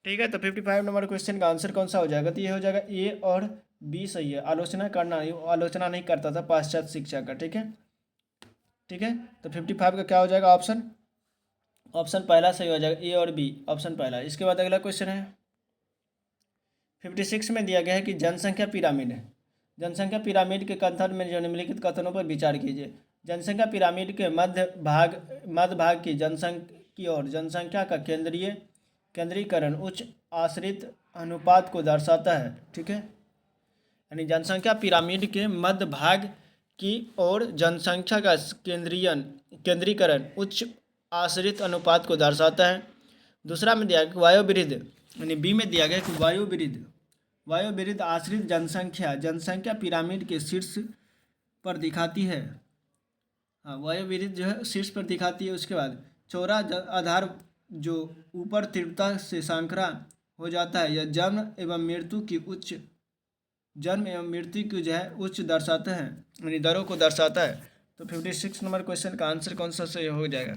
ठीक है, तो 55 नंबर क्वेश्चन का आंसर कौन सा हो जाएगा? तो ये हो जाएगा ए और बी सही है, आलोचना करना, आलोचना नहीं करता था पाश्चात्य शिक्षा का। ठीक है, तो 55 का क्या हो जाएगा? ऑप्शन पहला सही हो जाएगा, ए और बी, ऑप्शन पहला। इसके बाद अगला क्वेश्चन है 56 में दिया गया है कि जनसंख्या पिरामिड के कथन में जो निम्नलिखित कथनों पर विचार कीजिए। जनसंख्या पिरामिड के मध्य भाग की जनसंख्या का केंद्रीकरण उच्च आश्रित अनुपात को दर्शाता है। ठीक है, यानी जनसंख्या पिरामिड के मध्य भाग की ओर जनसंख्या का केंद्रीकरण उच्च आश्रित अनुपात को दर्शाता है। दूसरा में दिया गया वायोवृद्ध, यानी बी में दिया गया कि वायोवृद्ध आश्रित जनसंख्या पिरामिड के शीर्ष पर दिखाती है। हाँ, वायोवृद्ध जो है शीर्ष पर दिखाती है। उसके बाद चौड़ा आधार जो ऊपर तीव्रता से सांकरा हो जाता है, यह जन्म एवं मृत्यु की जो है उच्च दर्शाता है, यानी दरों को दर्शाता है। तो 56 नंबर क्वेश्चन का आंसर कौन सा सही हो जाएगा?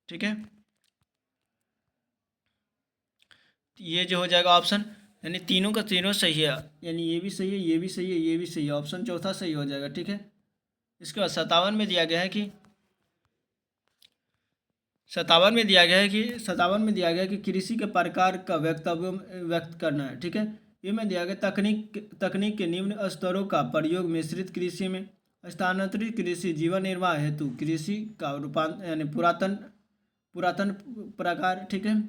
ठीक है, ये जो हो जाएगा ऑप्शन, यानी तीनों का तीनों सही है, यानी ये भी सही है, ये भी सही है, ये भी सही है, ऑप्शन चौथा सही हो जाएगा। ठीक है, इसके बाद 57 में दिया गया है कि 57 में दिया गया है कि कृषि के प्रकार का व्यक्त करना है। ठीक है, ये में दिया गया तकनीक के निम्न स्तरों का प्रयोग मिश्रित कृषि में, स्थानांतरित कृषि जीवन निर्वाह हेतु कृषि का यानी पुरातन प्रकार। ठीक है,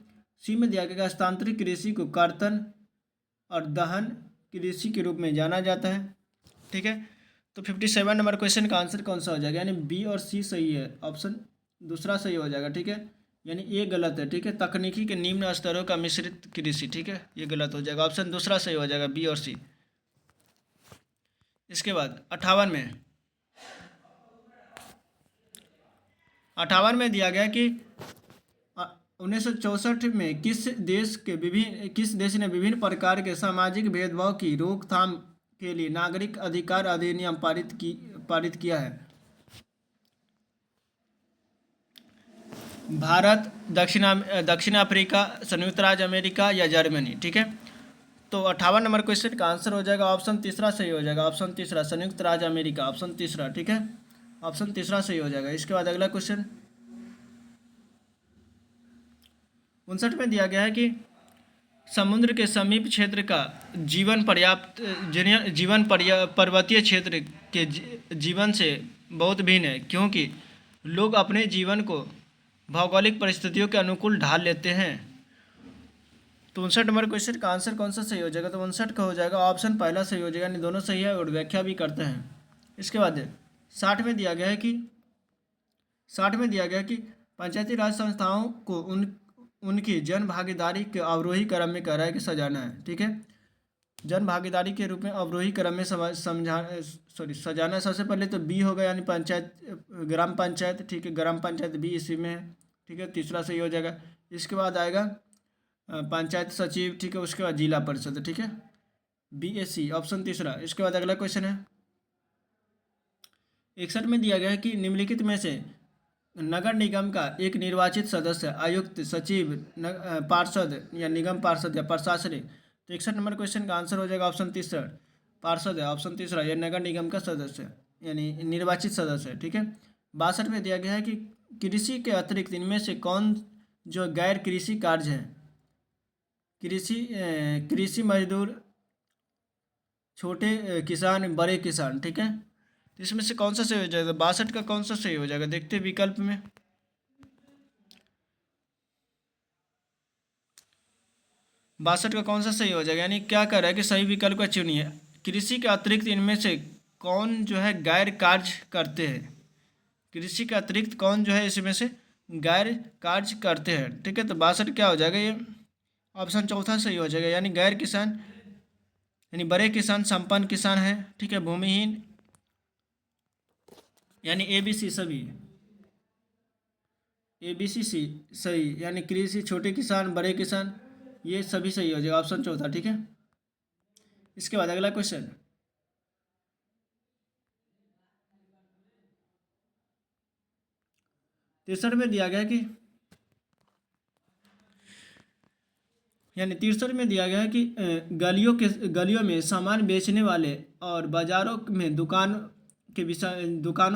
सी में दिया गया स्थानांतरित कृषि को कर्तन और दहन कृषि के रूप में जाना जाता है। ठीक है, तो 57 नंबर क्वेश्चन का आंसर कौन सा हो जाएगा? यानी बी और सी सही है, ऑप्शन दूसरा सही हो जाएगा। ठीक है, यानी ये गलत है। ठीक है, तकनीकी के निम्न स्तरों का मिश्रित कृषि, ठीक है, ये गलत हो जाएगा, ऑप्शन दूसरा सही हो जाएगा, बी और सी। इसके बाद 58 में दिया गया कि 1964 में किस देश ने विभिन्न प्रकार के सामाजिक भेदभाव की रोकथाम के लिए नागरिक अधिकार अधिनियम पारित किया है? भारत, दक्षिण अफ्रीका, संयुक्त राज्य अमेरिका या जर्मनी? ठीक है, तो 58 नंबर क्वेश्चन का आंसर हो जाएगा ऑप्शन तीसरा सही हो जाएगा, ऑप्शन तीसरा, संयुक्त राज्य अमेरिका, ऑप्शन तीसरा। ठीक है, ऑप्शन तीसरा सही हो जाएगा। इसके बाद अगला क्वेश्चन 59 में दिया गया है कि समुद्र के समीप क्षेत्र का जीवन पर्वतीय क्षेत्र के जीवन से बहुत भिन्न है, क्योंकि लोग अपने जीवन को भौगोलिक परिस्थितियों के अनुकूल ढाल लेते हैं। तो 59 नंबर क्वेश्चन का आंसर कौन सा सही हो जाएगा? तो 59 का हो जाएगा ऑप्शन पहला सही हो जाएगा, यानी दोनों सही है और व्याख्या भी करते हैं। इसके बाद 60 में दिया गया है कि पंचायती राज संस्थाओं को उनकी जन भागीदारी के अवरोही क्रम में कराए कि सजाना है। ठीक है, जन भागीदारी के रूप में अवरोही क्रम में सजाना है। सबसे पहले तो बी होगा, यानी ग्राम पंचायत। ठीक है, ग्राम पंचायत बी इसी में है। ठीक है, तीसरा सही हो जाएगा। इसके बाद आएगा पंचायत सचिव। ठीक है, उसके बाद जिला परिषद। ठीक है, BAC, ऑप्शन तीसरा। इसके बाद अगला क्वेश्चन है 61 में दिया गया है कि निम्नलिखित में से नगर निगम का एक निर्वाचित सदस्य आयुक्त, सचिव, पार्षद या निगम पार्षद या प्रशासनिक? तो 61 नंबर क्वेश्चन का आंसर हो जाएगा ऑप्शन तीसरा, पार्षद है, ऑप्शन तीसरा, यह नगर निगम का सदस्य यानी निर्वाचित सदस्य है। ठीक है, 62 में दिया गया है कि कृषि के अतिरिक्त इनमें से कौन जो गैर कृषि कार्य है? कृषि मजदूर, छोटे किसान, बड़े किसान। ठीक है, इसमें से कौन सा सही हो जाएगा? 62 का कौन सा सही हो जाएगा? देखते हैं विकल्प में। 62 का कौन सा सही हो जाएगा? यानी क्या कर रहा है कि सही विकल्प का चुनिए। कृषि के अतिरिक्त इनमें से कौन जो है गैर कार्य करते हैं? कृषि के अतिरिक्त कौन जो है इसमें से गैर कार्य करते हैं? ठीक है, तो 62 क्या हो जाएगा? ये ऑप्शन चौथा सही हो जाएगा, यानी गैर किसान, यानी बड़े किसान, संपन्न किसान है। ठीक है, भूमिहीन, यानी ABC सभी, ABC सही, यानी कृषि, छोटे किसान, बड़े किसान, ये सभी सही हो जाएगा, ऑप्शन चौथा। ठीक है, इसके बाद अगला क्वेश्चन 63 में दिया गया कि यानी 63 में दिया गया है कि गलियों में सामान बेचने वाले और बाजारों में दुकानों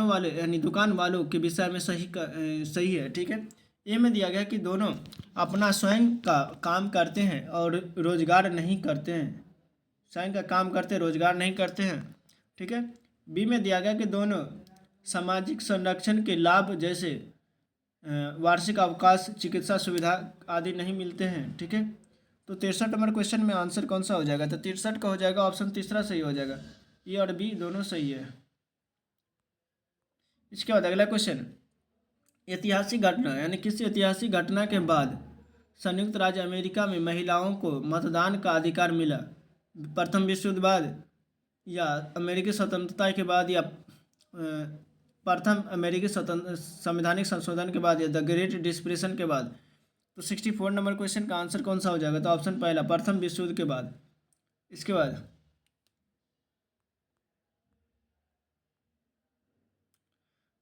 वाले यानी दुकान वालों के विषय में सही है। ठीक है, ए में दिया गया कि दोनों अपना स्वयं का काम करते हैं और रोजगार नहीं करते हैं, स्वयं का काम करते रोजगार नहीं करते हैं। ठीक है, बी में दिया गया कि दोनों सामाजिक संरक्षण के लाभ जैसे वार्षिक अवकाश, चिकित्सा सुविधा आदि नहीं मिलते हैं। ठीक है, तो 63 नंबर क्वेश्चन में आंसर कौन सा हो जाएगा? तो 63 का हो जाएगा ऑप्शन तीसरा सही हो जाएगा। ए और बी दोनों सही है। इसके बाद अगला क्वेश्चन, ऐतिहासिक घटना यानी किसी ऐतिहासिक घटना के बाद संयुक्त राज्य अमेरिका में महिलाओं को मतदान का अधिकार मिला? प्रथम विश्व युद्ध बाद, या अमेरिकी स्वतंत्रता के बाद, या प्रथम अमेरिकी स्वतंत्र संवैधानिक संशोधन के बाद, या द ग्रेट डिस्प्रेशन के बाद? तो 64 नंबर क्वेश्चन का आंसर कौन सा हो जाएगा? तो ऑप्शन पहला, प्रथम विश्व युद्ध के बाद। इसके बाद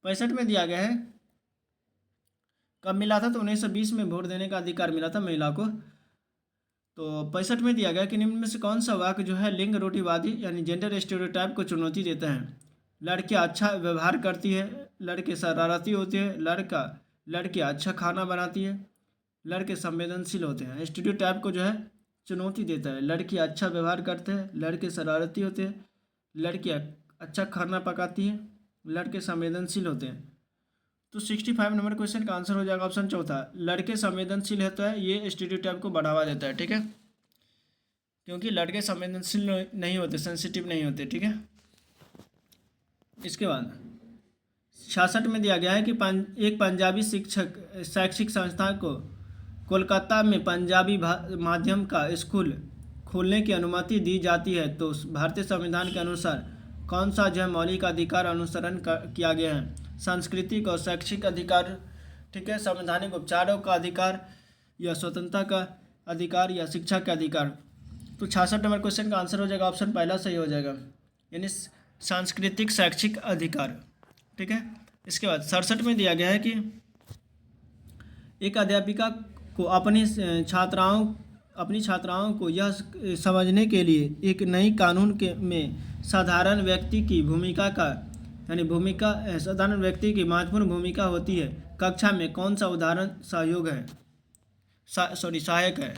65 में दिया गया है, कब मिला था? तो 1920 में वोट देने का अधिकार मिला था महिला को। तो 65 में दिया गया कि निम्न में से कौन सा वाक्य जो है लिंग रूढ़िवादी यानी जेंडर स्टेरियोटाइप को चुनौती देता है? लड़कियां अच्छा व्यवहार करती है, लड़के शरारती होते हैं, लड़कियां अच्छा खाना बनाती है, लड़के संवेदनशील होते हैं। स्टेरियोटाइप को जो है चुनौती देता है। लड़कियां अच्छा व्यवहार करते हैं, लड़के शरारती होते हैं, लड़कियां अच्छा खाना पकाती हैं, लड़के संवेदनशील होते हैं। तो 65 नंबर क्वेश्चन का आंसर हो जाएगा ऑप्शन चौथा, लड़के संवेदनशील होता है। ये स्टीरियोटाइप को बढ़ावा देता है। ठीक है, क्योंकि लड़के संवेदनशील नहीं होते, सेंसिटिव नहीं होते। ठीक है, इसके बाद 66 में दिया गया है कि एक पंजाबी शिक्षक शैक्षिक संस्था को कोलकाता में पंजाबी माध्यम का स्कूल खोलने की अनुमति दी जाती है। तो भारतीय संविधान के अनुसार कौन सा जो है मौलिक अधिकार अनुसरण किया गया है? सांस्कृतिक और शैक्षिक अधिकार, ठीक है, संवैधानिक उपचारों का अधिकार, या स्वतंत्रता का अधिकार, या शिक्षा का अधिकार? तो 66 नंबर क्वेश्चन का आंसर हो जाएगा ऑप्शन पहला सही हो जाएगा, यानी सांस्कृतिक शैक्षिक अधिकार। ठीक है, इसके बाद 67 में दिया गया है कि एक अध्यापिका को अपनी छात्राओं को यह समझने के लिए एक नई कानून के में साधारण व्यक्ति की भूमिका का साधारण व्यक्ति की महत्वपूर्ण भूमिका होती है। कक्षा में कौन सा उदाहरण सहयोग है सहायक है?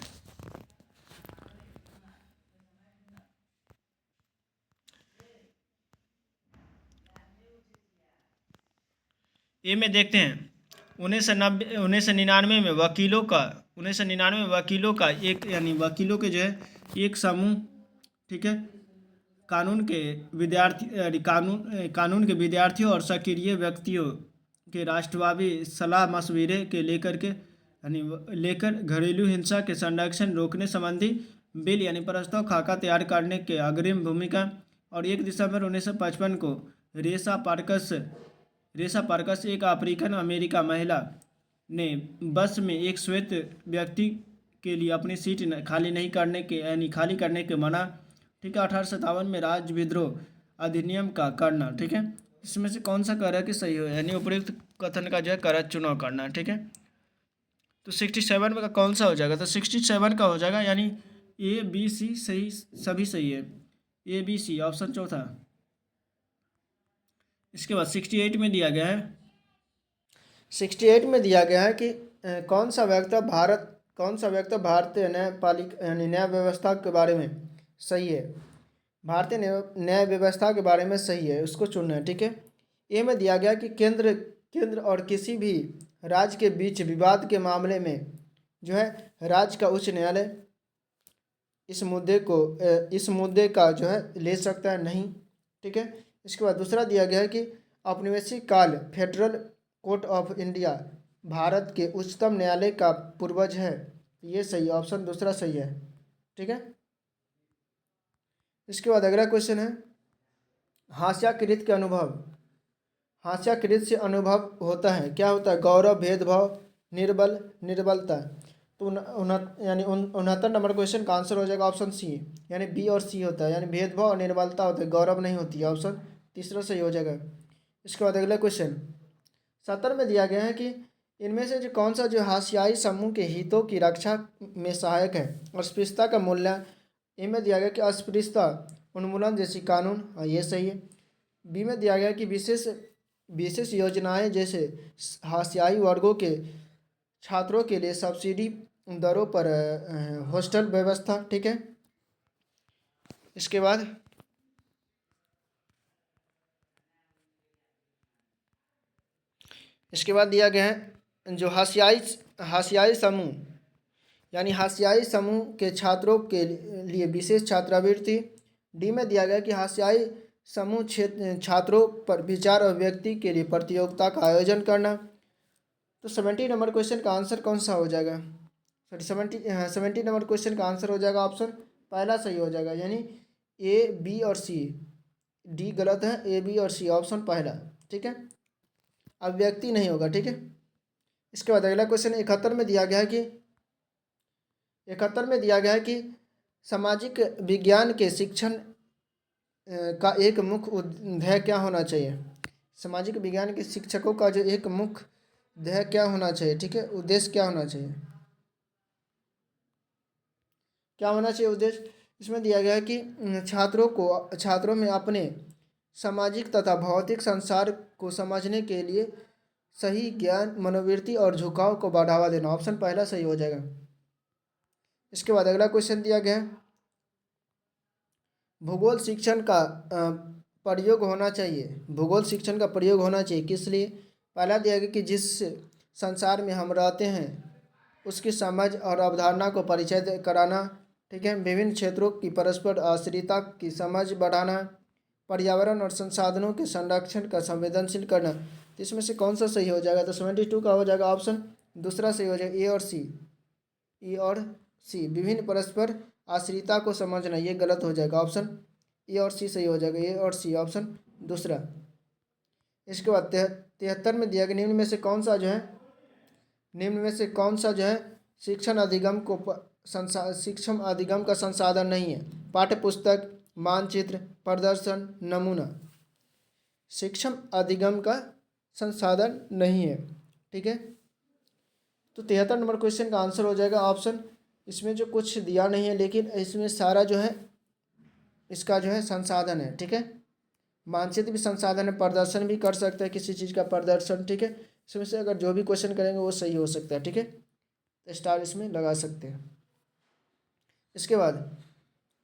ए में देखते हैं 1999 में वकीलों का एक यानी वकीलों के जो है एक समूह, ठीक है, कानून के विद्यार्थियों और सक्रिय व्यक्तियों के राष्ट्रव्यापी सलाह मशविरे के लेकर घरेलू हिंसा के संरक्षण रोकने संबंधी बिल यानी प्रस्ताव खाका तैयार करने के अग्रिम भूमिका। और 1 दिसंबर 1955 को रेसा पार्कस एक अफ्रीकन अमेरिका महिला ने बस में एक श्वेत व्यक्ति के लिए अपनी सीट खाली करने के मना, ठीक है, 1857 में राज्य विद्रोह अधिनियम का करना। ठीक है, इसमें से कौन सा कह कि सही हो, यानी उपयुक्त कथन का जो है कर चुनाव करना। ठीक है, तो 67 का कौन सा हो जाएगा? तो 67 का हो जाएगा, यानी ए बी सी सही, सभी सही है, ए बी सी ऑप्शन चौथा। इसके बाद 68 में दिया गया है 68 में दिया गया है कि कौन सा व्यक्ति भारतीय न्यायपालिका यानी न्याय व्यवस्था के बारे में सही है? भारतीय न्याय व्यवस्था के बारे में सही है, उसको चुनना है। ठीक है, ए में दिया गया कि केंद्र और किसी भी राज्य के बीच विवाद के मामले में जो है राज्य का उच्च न्यायालय इस मुद्दे का जो है ले सकता है नहीं। ठीक है, इसके बाद दूसरा दिया गया है कि औपनिवेशिक काल federal court of India Bharat के उच्चतम न्यायालय का पूर्वज है। ये सही, ऑप्शन दूसरा सही है। ठीक है, इसके बाद अगला क्वेश्चन है हास्याकृत से अनुभव होता है, क्या होता है? गौरव, भेदभाव, निर्बलता। तो 69 नंबर क्वेश्चन का आंसर हो जाएगा ऑप्शन सी, यानी बी और सी होता है, यानी भेदभाव और निर्बलता होता है, गौरव नहीं होती है, ऑप्शन तीसरा सही हो जाएगा। इसके बाद अगला क्वेश्चन 70 में दिया गया है कि इनमें से कौन सा जो हाशियाई समूह के हितों की रक्षा में सहायक है? अस्पृश्यता का मूल्य, ए में दिया गया कि अस्पृश्यता उन्मूलन जैसी कानून, ये सही है। बी में दिया गया कि विशेष योजनाएं जैसे हाशियाई वर्गों के छात्रों के लिए सब्सिडी दरों पर हॉस्टल व्यवस्था। ठीक है, इसके बाद इसके बाद दिया गया है जो हाशियाई समूह यानी हाशियाई समूह के छात्रों के लिए विशेष छात्रवृत्ति। डी में दिया गया कि हाशियाई समूह छात्रों पर विचार अभिव्यक्ति के लिए प्रतियोगिता का आयोजन करना। तो 70 नंबर क्वेश्चन का आंसर कौन सा हो जाएगा? सॉरी 70 नंबर क्वेश्चन का आंसर हो जाएगा ऑप्शन पहला सही हो जाएगा, यानी ए, बी और सी। डी गलत है, ए, बी और सी ऑप्शन पहला। ठीक है, अभिव्यक्ति नहीं होगा। ठीक है, इसके बाद अगला क्वेश्चन 71 में दिया गया है कि 71 में दिया गया है कि सामाजिक विज्ञान के शिक्षण का एक मुख्य ध्येय क्या होना चाहिए? सामाजिक विज्ञान के शिक्षकों का जो एक मुख्य ध्येय क्या होना चाहिए? ठीक है, उद्देश्य क्या होना चाहिए? क्या होना चाहिए उद्देश्य? इसमें दिया गया है कि छात्रों में अपने सामाजिक तथा भौतिक संसार को समझने के लिए सही ज्ञान, मनोवृत्ति और झुकाव को बढ़ावा देना। ऑप्शन पहला सही हो जाएगा। इसके बाद अगला क्वेश्चन दिया गया है भूगोल शिक्षण का प्रयोग होना चाहिए। भूगोल शिक्षण का प्रयोग होना चाहिए किस लिए? पहला दिया गया कि जिस संसार में हम रहते हैं उसकी समझ और अवधारणा को परिचय कराना। ठीक है, विभिन्न क्षेत्रों की परस्पर आश्रितता की समझ बढ़ाना, पर्यावरण और संसाधनों के संरक्षण का संवेदनशील करना। तो इसमें से कौन सा सही हो जाएगा? तो 72 का हो जाएगा ऑप्शन दूसरा सही हो जाएगा, ए और सी। ए और सी, विभिन्न परस्पर आश्रितता को समझना, ये गलत हो जाएगा। ऑप्शन ए और सी सही हो जाएगा, ए और सी ऑप्शन दूसरा। इसके बाद 73 में दिया गया निम्न में से कौन सा जो है शिक्षण अधिगम का संसाधन नहीं है? पाठ्य पुस्तक, मानचित्र, प्रदर्शन, नमूना। शिक्षण अधिगम का संसाधन नहीं है। ठीक है, तो 73 नंबर क्वेश्चन का आंसर हो जाएगा ऑप्शन, इसमें जो कुछ दिया नहीं है लेकिन इसमें सारा जो है इसका जो है संसाधन है। ठीक है, मानचित्र भी संसाधन है, प्रदर्शन भी कर सकते हैं किसी चीज़ का प्रदर्शन। ठीक है, इसमें से अगर जो भी क्वेश्चन करेंगे वो सही हो सकता है। ठीक है, तो स्टार इसमें लगा सकते हैं। इसके बाद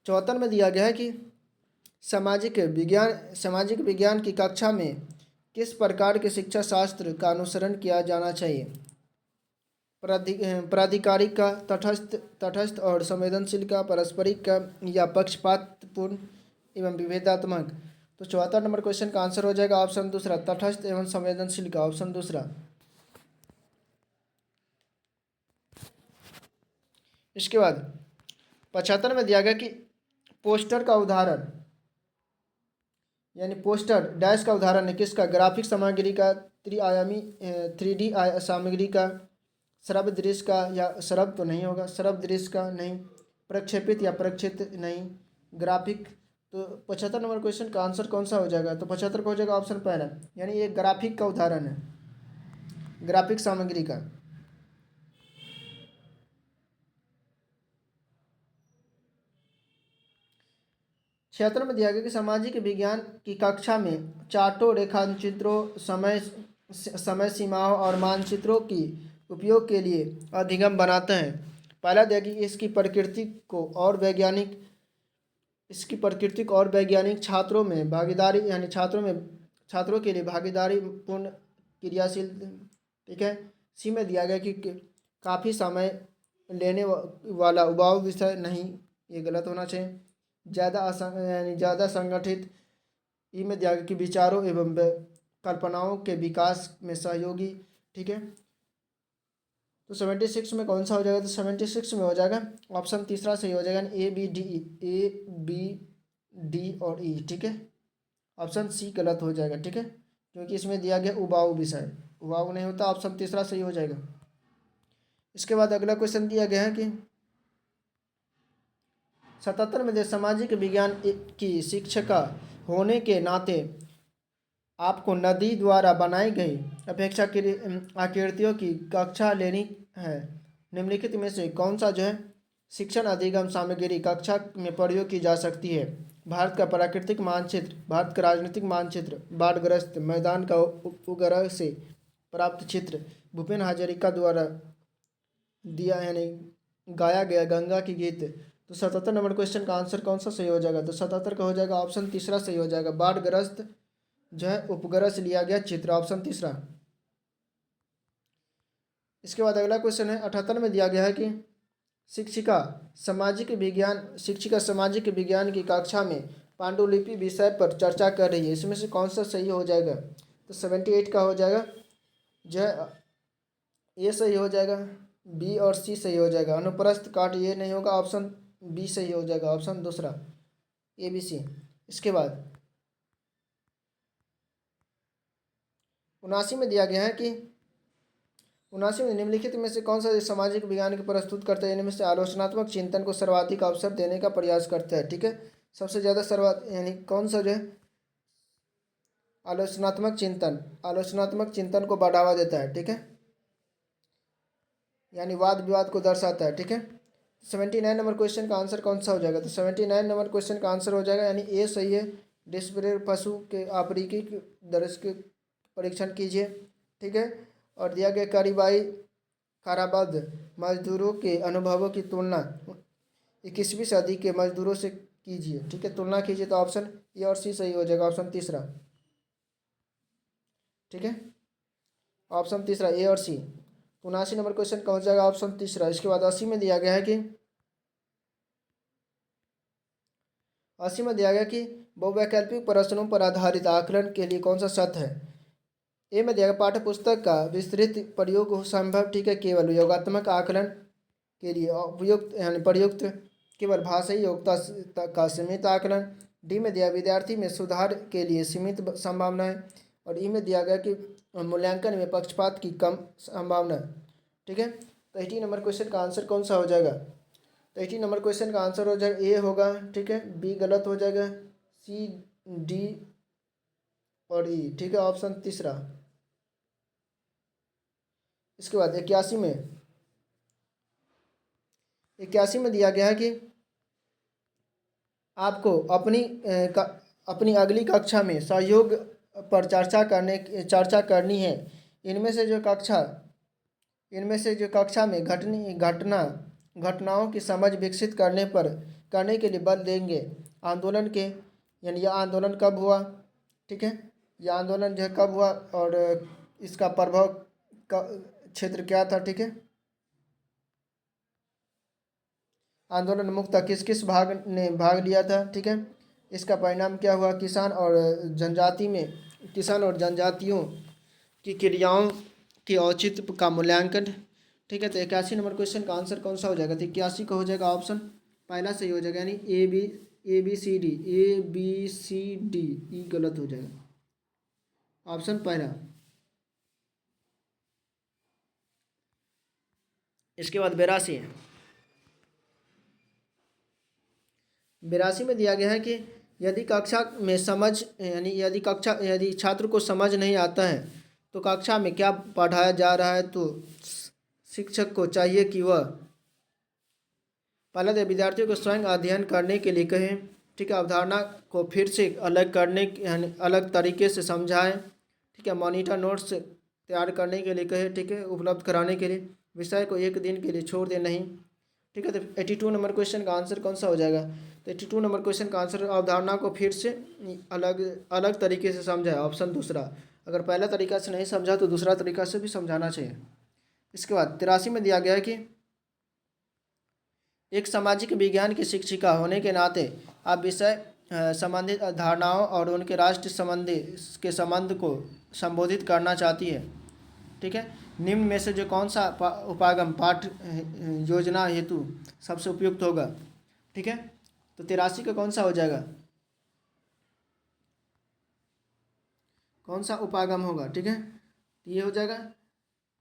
74 में दिया गया है कि सामाजिक विज्ञान की कक्षा में किस प्रकार के शिक्षा शास्त्र का अनुसरण किया जाना चाहिए? प्राधिकारिक का, तटस्थ और संवेदनशील का, पारस्परिक का, या पक्षपातपूर्ण एवं विभेदात्मक। तो 74 नंबर क्वेश्चन का आंसर हो जाएगा ऑप्शन दूसरा, तटस्थ एवं संवेदनशील का, ऑप्शन दूसरा। इसके बाद 75 में दिया गया कि पोस्टर का उदाहरण, यानी पोस्टर डैश का उदाहरण है किसका? ग्राफिक सामग्री का, त्रिआयामी 3D सामग्री का, श्रव्य दृश्य का, या श्रव्य तो नहीं होगा, श्रव्य दृश्य का नहीं, प्रक्षेपित या प्रक्षेपित नहीं, ग्राफिक। तो 75 नंबर क्वेश्चन का आंसर कौन सा हो जाएगा? तो 75 का हो जाएगा ऑप्शन पहला, यानी ये ग्राफिक का उदाहरण है, ग्राफिक सामग्री का। क्षेत्र में दिया गया कि सामाजिक विज्ञान की कक्षा में चार्टों, रेखाचित्रों, समय सीमाओं और मानचित्रों की उपयोग के लिए अधिगम बनाते हैं। पहला दिया कि इसकी प्रकृति और वैज्ञानिक छात्रों में भागीदारी, यानी छात्रों के लिए भागीदारी पूर्ण क्रियाशील। ठीक है, सी में दिया गया कि काफ़ी समय लेने वाला उबाऊ विषय नहीं, ये गलत होना चाहिए। ज़्यादा संगठित। ई में दिया गया कि विचारों एवं कल्पनाओं के विकास में सहयोगी। ठीक है, तो 76 में कौन सा हो जाएगा? तो 76 में हो जाएगा ऑप्शन तीसरा सही हो जाएगा, ए बी डी और ई। ठीक है, ऑप्शन सी गलत हो जाएगा। ठीक है, क्योंकि इसमें दिया गया उबाऊ विषय, उबाऊ नहीं होता, ऑप्शन तीसरा सही हो जाएगा। इसके बाद अगला क्वेश्चन दिया गया है कि 77 में सामाजिक विज्ञान की शिक्षिका होने के नाते आपको नदी द्वारा बनाई गई आकृतियों की कक्षा लेनी है। निम्नलिखित में से कौन सा जो है शिक्षण अधिगम सामग्री कक्षा में प्रयोग की जा सकती है? भारत का प्राकृतिक मानचित्र, भारत का राजनीतिक मानचित्र, बाढ़ग्रस्त मैदान का उपग्रह से प्राप्त चित्र, भूपेन हजारिका द्वारा दिया यानी गाया गया गंगा की गीत। तो 77 नंबर क्वेश्चन का आंसर कौन सा सही हो जाएगा? तो 77 का हो जाएगा ऑप्शन तीसरा सही हो जाएगा, बाढ़ग्रस्त जो है उपग्रह से लिया गया चित्र, ऑप्शन तीसरा। इसके बाद अगला क्वेश्चन है 78 में दिया गया है कि शिक्षिका सामाजिक विज्ञान की कक्षा में पांडुलिपि विषय पर चर्चा कर रही है, इसमें से कौन सा सही हो जाएगा? तो 78 का हो जाएगा जो है ए सही हो जाएगा, बी और सी सही हो जाएगा, अनुप्रस्थ काट ये नहीं होगा, ऑप्शन बी सही हो जाएगा, ऑप्शन दूसरा ए बी सी। इसके बाद 79 में दिया गया है कि 79 में निम्नलिखित में से कौन सा सामाजिक विज्ञान को प्रस्तुत करता है? इनमें से आलोचनात्मक चिंतन को सर्वाधिक अवसर देने का प्रयास करता है। ठीक है, सबसे ज़्यादा यानी कौन सा जो है आलोचनात्मक चिंतन को बढ़ावा देता है। ठीक है, यानी वाद विवाद को दर्शाता है। ठीक है, 79 नंबर क्वेश्चन का आंसर कौन सा हो जाएगा? तो 79 नंबर क्वेश्चन का आंसर हो जाएगा यानी ए सही है, डिस्प्ले पशु के आपरीकी दर्श के परीक्षण कीजिए। ठीक है, और दिया गया काराबद्ध मजदूरों के अनुभवों की तुलना 21वीं सदी के मजदूरों से कीजिए। ठीक है, तुलना कीजिए, तो ऑप्शन ए और सी सही हो जाएगा, ऑप्शन तीसरा। ठीक है, ऑप्शन तीसरा ए और सी। 79 नंबर क्वेश्चन का हो जाएगा ऑप्शन तीसरा। इसके बाद 80 में दिया गया है कि 80 में दिया गया कि बहुवैकल्पिक प्रश्नों पर आधारित आकलन के लिए कौन सा सत्य है? ए में दिया गया पाठ्य पुस्तक का विस्तृत प्रयोग हो संभव। ठीक है, केवल योगात्मक आकलन के लिए उपयुक्त यानी प्रयुक्त केवल भाषाई योग्यता का सीमित आकलन। डी में दिया विद्यार्थी में सुधार के लिए सीमित संभावना है। और ई में दिया गया कि मूल्यांकन में पक्षपात की कम संभावना है। ठीक है, तो 80 नंबर क्वेश्चन का आंसर कौन सा हो जाएगा? तो 80 नंबर क्वेश्चन का आंसर हो जाएगा ए होगा। ठीक है, बी गलत हो जाएगा, सी डी और ई। ठीक है, ऑप्शन तीसरा। इसके बाद 81 में दिया गया है कि आपको अपनी अगली कक्षा में सहयोग पर चर्चा करनी है। इनमें से जो कक्षा में घटनाओं की समझ विकसित करने के लिए बल देंगे। आंदोलन के यानी यह आंदोलन कब हुआ? ठीक है, यह आंदोलन जो है कब हुआ और इसका प्रभाव का क्षेत्र क्या था? ठीक है, आंदोलन मुक्त किस किस ने भाग लिया था? ठीक है, इसका परिणाम क्या हुआ? किसान और जनजातियों की क्रियाओं के औचित्य का मूल्यांकन। ठीक है, तो 81 नंबर क्वेश्चन का आंसर कौन सा हो जाएगा? तो 81 का हो जाएगा ऑप्शन पहला सही हो जाएगा, यानी ए बी सी डी। ई गलत हो जाएगा, ऑप्शन पहला। इसके बाद 82 में दिया गया है कि यदि छात्र को समझ नहीं आता है तो कक्षा में क्या पढ़ाया जा रहा है, तो शिक्षक को चाहिए कि वह पहले तो विद्यार्थियों को स्वयं अध्ययन करने के लिए कहें। ठीक है, अवधारणा को फिर से अलग तरीके से समझाएं। ठीक है, मॉनिटर नोट्स तैयार करने के लिए कहें। ठीक है, उपलब्ध कराने के लिए विषय को एक दिन के लिए छोड़ दें नहीं। ठीक है, तो 82 नंबर क्वेश्चन का आंसर कौन सा हो जाएगा? तो 82 नंबर क्वेश्चन का आंसर अवधारणा को फिर से अलग तरीके से समझा है, ऑप्शन दूसरा। अगर पहला तरीका से नहीं समझा तो दूसरा तरीका से भी समझाना चाहिए। इसके बाद 83 में दिया गया है कि एक सामाजिक विज्ञान की शिक्षिका होने के नाते आप विषय संबंधित धारणाओं और उनके के संबंध को संबोधित करना चाहती है। ठीक है, निम्न में से जो कौन सा उपागम पाठ योजना हेतु सबसे उपयुक्त होगा? ठीक है, तो 83 का कौन सा हो जाएगा? कौन सा उपागम होगा? ठीक है, तो ये हो जाएगा,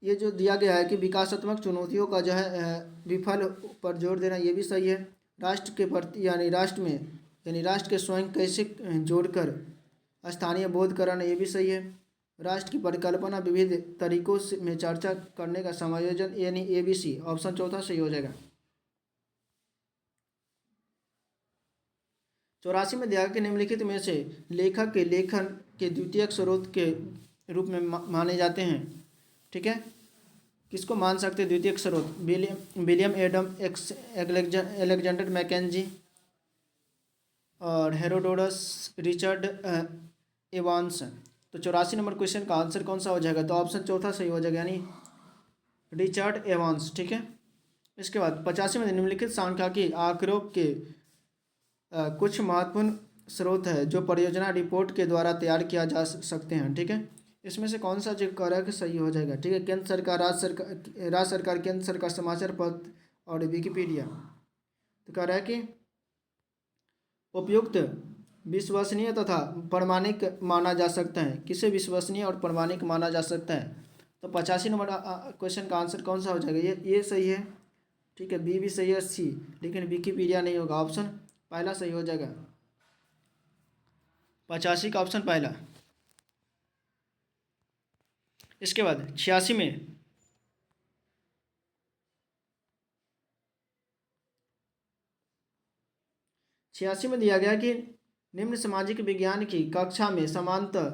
ये जो दिया गया है कि विकासात्मक चुनौतियों का जो है विफल पर जोर देना, ये भी सही है। राष्ट्र के प्रति राष्ट्र के स्वयं कैसे जोड़कर स्थानीय बोध कराना, ये भी सही है। राष्ट्र की परिकल्पना विविध तरीकों में चर्चा करने का समायोजन, यानी ABC, ऑप्शन चौथा सही हो जाएगा। 84 में दिया कि निम्नलिखित में से लेखक के लेखन के द्वितीयक स्रोत के रूप में माने जाते हैं। ठीक है, किसको मान सकते हैं द्वितीयक स्रोत? विलियम एडम एलेक्जेंडर मैकेंजी और हेरोडोटस, रिचर्ड एवांस। तो 84 नंबर क्वेश्चन का आंसर कौन सा हो जाएगा? तो ऑप्शन चौथा सही हो जाएगा, यानी रिचर्ड एवांस, ठीक है। इसके बाद 85 में निम्नलिखित सांख्यिकी आंकड़ों के कुछ महत्वपूर्ण स्रोत है जो परियोजना रिपोर्ट के द्वारा तैयार किया जा सकते हैं, ठीक है। इसमें से कौन सा जो कह रहा है कि सही हो जाएगा, ठीक है। केंद्र सरकार, राज्य सरकार, केंद्र सरकार, समाचार पत्र और विकिपीडिया। तो कह रहा है कि उपयुक्त विश्वसनीय तथा प्रमाणिक माना जा सकता है। किसे विश्वसनीय और प्रमाणिक माना जा सकता है? तो 85 नंबर क्वेश्चन का आंसर कौन सा हो जाएगा? ये सही है, ठीक है। बी भी सही है, सी, लेकिन विकिपीडिया नहीं होगा। ऑप्शन पहला सही हो जाएगा, 85 का ऑप्शन पहला। इसके बाद 86 में दिया गया कि निम्न सामाजिक विज्ञान की कक्षा में समांतर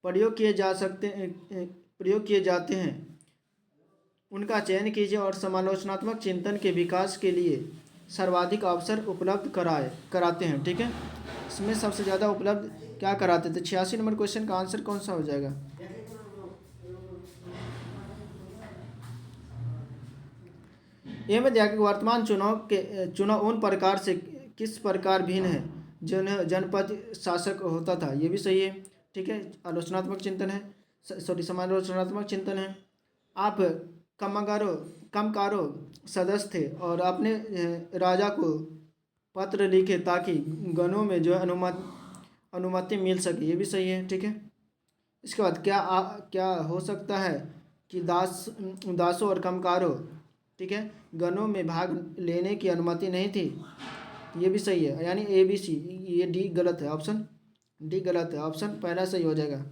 प्रयोग किए जाते हैं उनका चयन कीजिए और समालोचनात्मक चिंतन के विकास के लिए सर्वाधिक अवसर उपलब्ध कराते हैं, ठीक है। इसमें सबसे ज़्यादा उपलब्ध क्या कराते थे? 86 नंबर क्वेश्चन का आंसर कौन सा हो जाएगा? ये में दिया कि वर्तमान चुनाव उन प्रकार से किस प्रकार भिन्न है जिन्हें जनपद शासक होता था। ये भी सही है, ठीक है। आलोचनात्मक चिंतन है, समालोचनात्मक चिंतन है। आप कमकारो सदस्य थे और अपने राजा को पत्र लिखे ताकि गणों में जो अनुमति मिल सके। ये भी सही है, ठीक है। इसके बाद क्या हो सकता है कि दासों और कमकारों, ठीक है, गणों में भाग लेने की अनुमति नहीं थी। ये भी सही है, यानी ए बी सी। ये डी गलत है, ऑप्शन डी गलत है। ऑप्शन पहला सही हो जाएगा।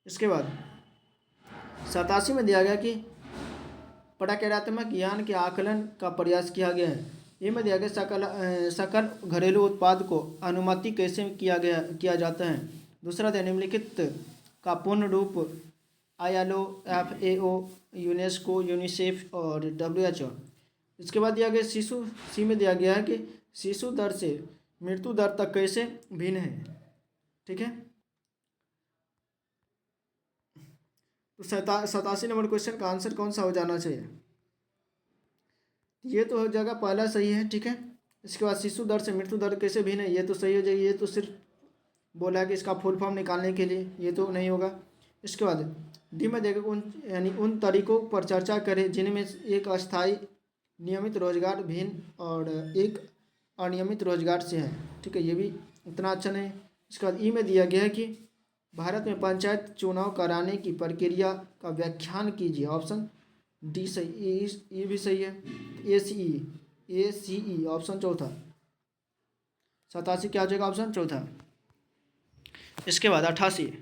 इसके बाद 87 में दिया गया कि प्रक्रियात्मक ज्ञान के आकलन का प्रयास किया गया है। ये में दिया गया सकल घरेलू उत्पाद को अनुमति कैसे किया जाता है। दूसरा था निम्नलिखित का पूर्ण रूप ILO, FAO, यूनेस्को, यूनिसेफ और WHO। इसके बाद दिया गया सी में दिया गया है कि शिशु दर से मृत्यु दर तक कैसे भिन्न है, ठीक है। तो 87 नंबर क्वेश्चन का आंसर कौन सा हो जाना चाहिए? ये तो हो जाएगा पहला सही है, ठीक है। इसके बाद शिशु दर से मृत्यु दर कैसे भिन्न है, ये तो सही हो जाएगी। ये तो सिर्फ बोला है कि इसका फुल फॉर्म निकालने के लिए, ये तो नहीं होगा। इसके बाद डी में देखो उन तरीकों पर चर्चा करें जिनमें एक अस्थायी नियमित रोजगार भिन्न और एक अनियमित रोजगार से है, ठीक है। ये भी उतना अच्छा नहीं। इसके बाद ई में दिया गया है कि भारत में पंचायत चुनाव कराने की प्रक्रिया का व्याख्यान कीजिए। ऑप्शन डी सही, ये भी सही है। ACE ऑप्शन चौथा। 87 क्या हो जाएगा? ऑप्शन चौथा। इसके बाद 88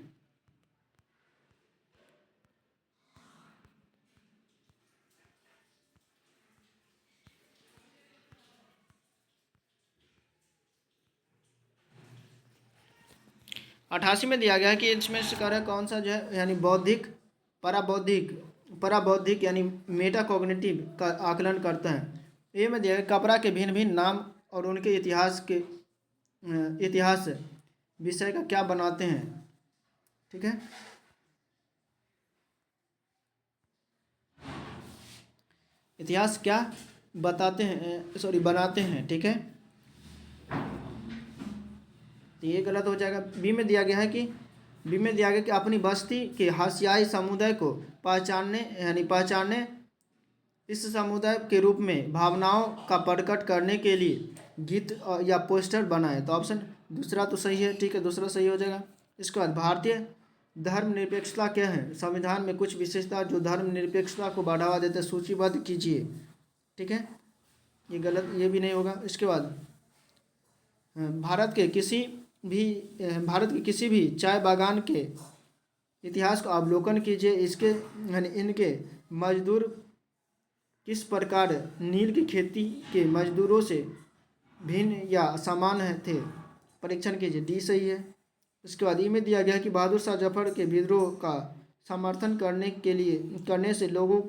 में दिया गया है कि इसमें से कार्य कौन सा जो है, यानी बौद्धिक, पराबौद्धिक यानी मेटाकॉग्निटिव का आकलन करता है। ये में दिया गया कपड़ा के भिन्न भिन्न नाम और उनके इतिहास विषय का क्या बनाते हैं, ठीक है। इतिहास क्या बताते हैं, बनाते हैं, ठीक है। तो ये गलत हो जाएगा। बी में दिया गया है कि अपनी बस्ती के हाशियाई समुदाय को पहचानने इस समुदाय के रूप में भावनाओं का प्रकट करने के लिए गीत या पोस्टर बनाए। तो ऑप्शन दूसरा तो सही है, ठीक है, दूसरा सही हो जाएगा। इसके बाद भारतीय धर्मनिरपेक्षता क्या है? संविधान में कुछ विशेषता जो धर्मनिरपेक्षता को बढ़ावा देते हैं सूचीबद्ध कीजिए, ठीक है। ये गलत, ये भी नहीं होगा। इसके बाद भारत के किसी भी चाय बागान के इतिहास को अवलोकन कीजिए। इसके इनके मजदूर किस प्रकार नील की खेती के मजदूरों से भिन्न या समान थे, परीक्षण कीजिए। डी सही है। इसके बाद ई में दिया गया कि बहादुर शाह जफर के विद्रोह का समर्थन करने से लोगों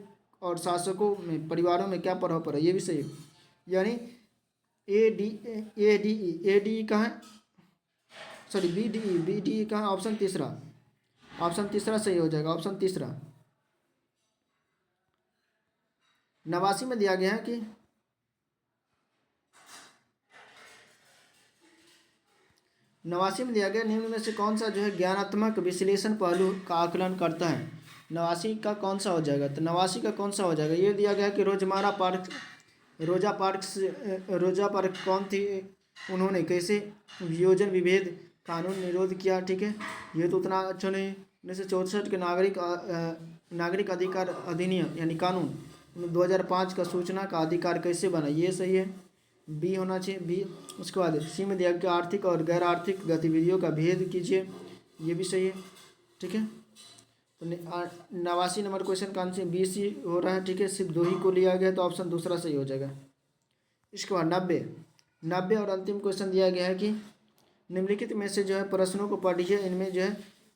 और शासकों में परिवारों में क्या प्रभाव पड़ा। ये भी सही है, यानी ए डी कहाँ है, सॉरी बी डी कहाँ? ऑप्शन तीसरा सही हो जाएगा। ऑप्शन तीसरा। 89 में दिया गया है कि निम्न में से कौन सा जो है ज्ञानात्मक विश्लेषण पहलू का आकलन करता है। 89 का कौन सा हो जाएगा, तो 89 का कौन सा हो जाएगा, ये दिया गया है कि रोजा पार्क कौन थी, उन्होंने कैसे वियोजन विभेद कानून निरोध किया। ठीक है, ये तो उतना अच्छा नहीं। 1964 के नागरिक अधिकार अधिनियम यानी कानून, 2005 का सूचना का अधिकार कैसे बना, ये सही है, बी होना चाहिए बी। उसके बाद सी में दिया गया आर्थिक और गैर आर्थिक गतिविधियों का भेद कीजिए, ये भी सही है। ठीक है, तो 89 नंबर क्वेश्चन का आंसर बी सी हो रहा है। ठीक है, सिर्फ 2 ही को लिया गया तो ऑप्शन दूसरा सही हो जाएगा। इसके बाद 90 और अंतिम क्वेश्चन दिया गया है कि निम्नलिखित में से जो है प्रश्नों को पढ़िए, इनमें जो है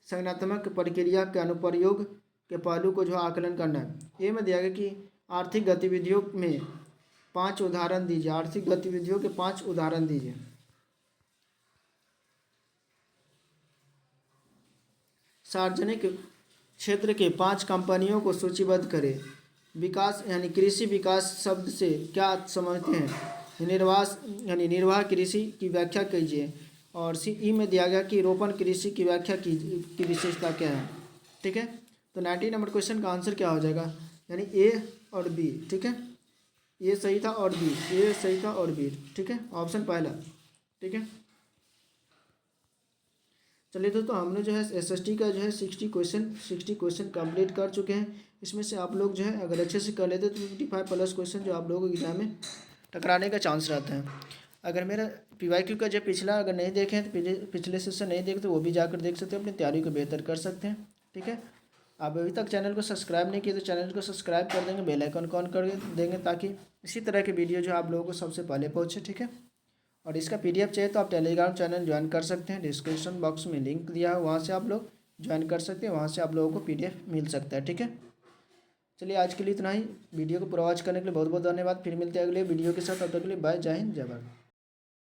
संज्ञानात्मक प्रक्रिया के अनुप्रयोग के पहलू को जो आकलन करना है। ए में दिया गया कि आर्थिक गतिविधियों में 5 उदाहरण दीजिए, आर्थिक गतिविधियों के 5 उदाहरण दीजिए। सार्वजनिक क्षेत्र के 5 कंपनियों को सूचीबद्ध करें। विकास यानी कृषि विकास शब्द से क्या समझते हैं। निर्वाह कृषि की व्याख्या कीजिए। और सी ई में दिया गया कि रोपण कृषि की व्याख्या की विशेषता क्या है। ठीक है, तो 90 नंबर क्वेश्चन का आंसर क्या हो जाएगा, यानी ए और बी। ठीक है, ए सही था और बी, ए सही था और बी। ठीक है, ऑप्शन पहला। ठीक है, चलिए तो हमने जो है एसएसटी का जो है 60 क्वेश्चन कंप्लीट कर चुके हैं। इसमें से आप लोग जो है अगर अच्छे से कर लेते तो 55+ क्वेश्चन जो आप लोगों को एग्जाम में टकराने का चांस रहता है। अगर मेरा पीवाईक्यू का जो पिछला अगर नहीं देखें तो पिछले सेशन नहीं देखे तो वो भी जाकर देख सकते हैं, अपनी तैयारी को बेहतर कर सकते हैं। ठीक है, आप अभी तक चैनल को सब्सक्राइब नहीं किए तो चैनल को सब्सक्राइब कर देंगे, बेल आइकन ऑन कर देंगे ताकि इसी तरह के वीडियो जो आप लोगों को सबसे पहले पहुँचे। ठीक है, और इसका PDF चाहिए तो आप टेलीग्राम चैनल ज्वाइन कर सकते हैं, डिस्क्रिप्शन बॉक्स में लिंक दिया है, वहाँ से आप लोग ज्वाइन कर सकते हैं, वहाँ से आप लोगों को PDF मिल सकता है। ठीक है, चलिए आज के लिए इतना ही। वीडियो को पूरा वॉच करने के लिए बहुत बहुत धन्यवाद। फिर मिलते हैं अगले वीडियो के साथ, तब तक के लिए बाय, जय हिंद, जय भारत।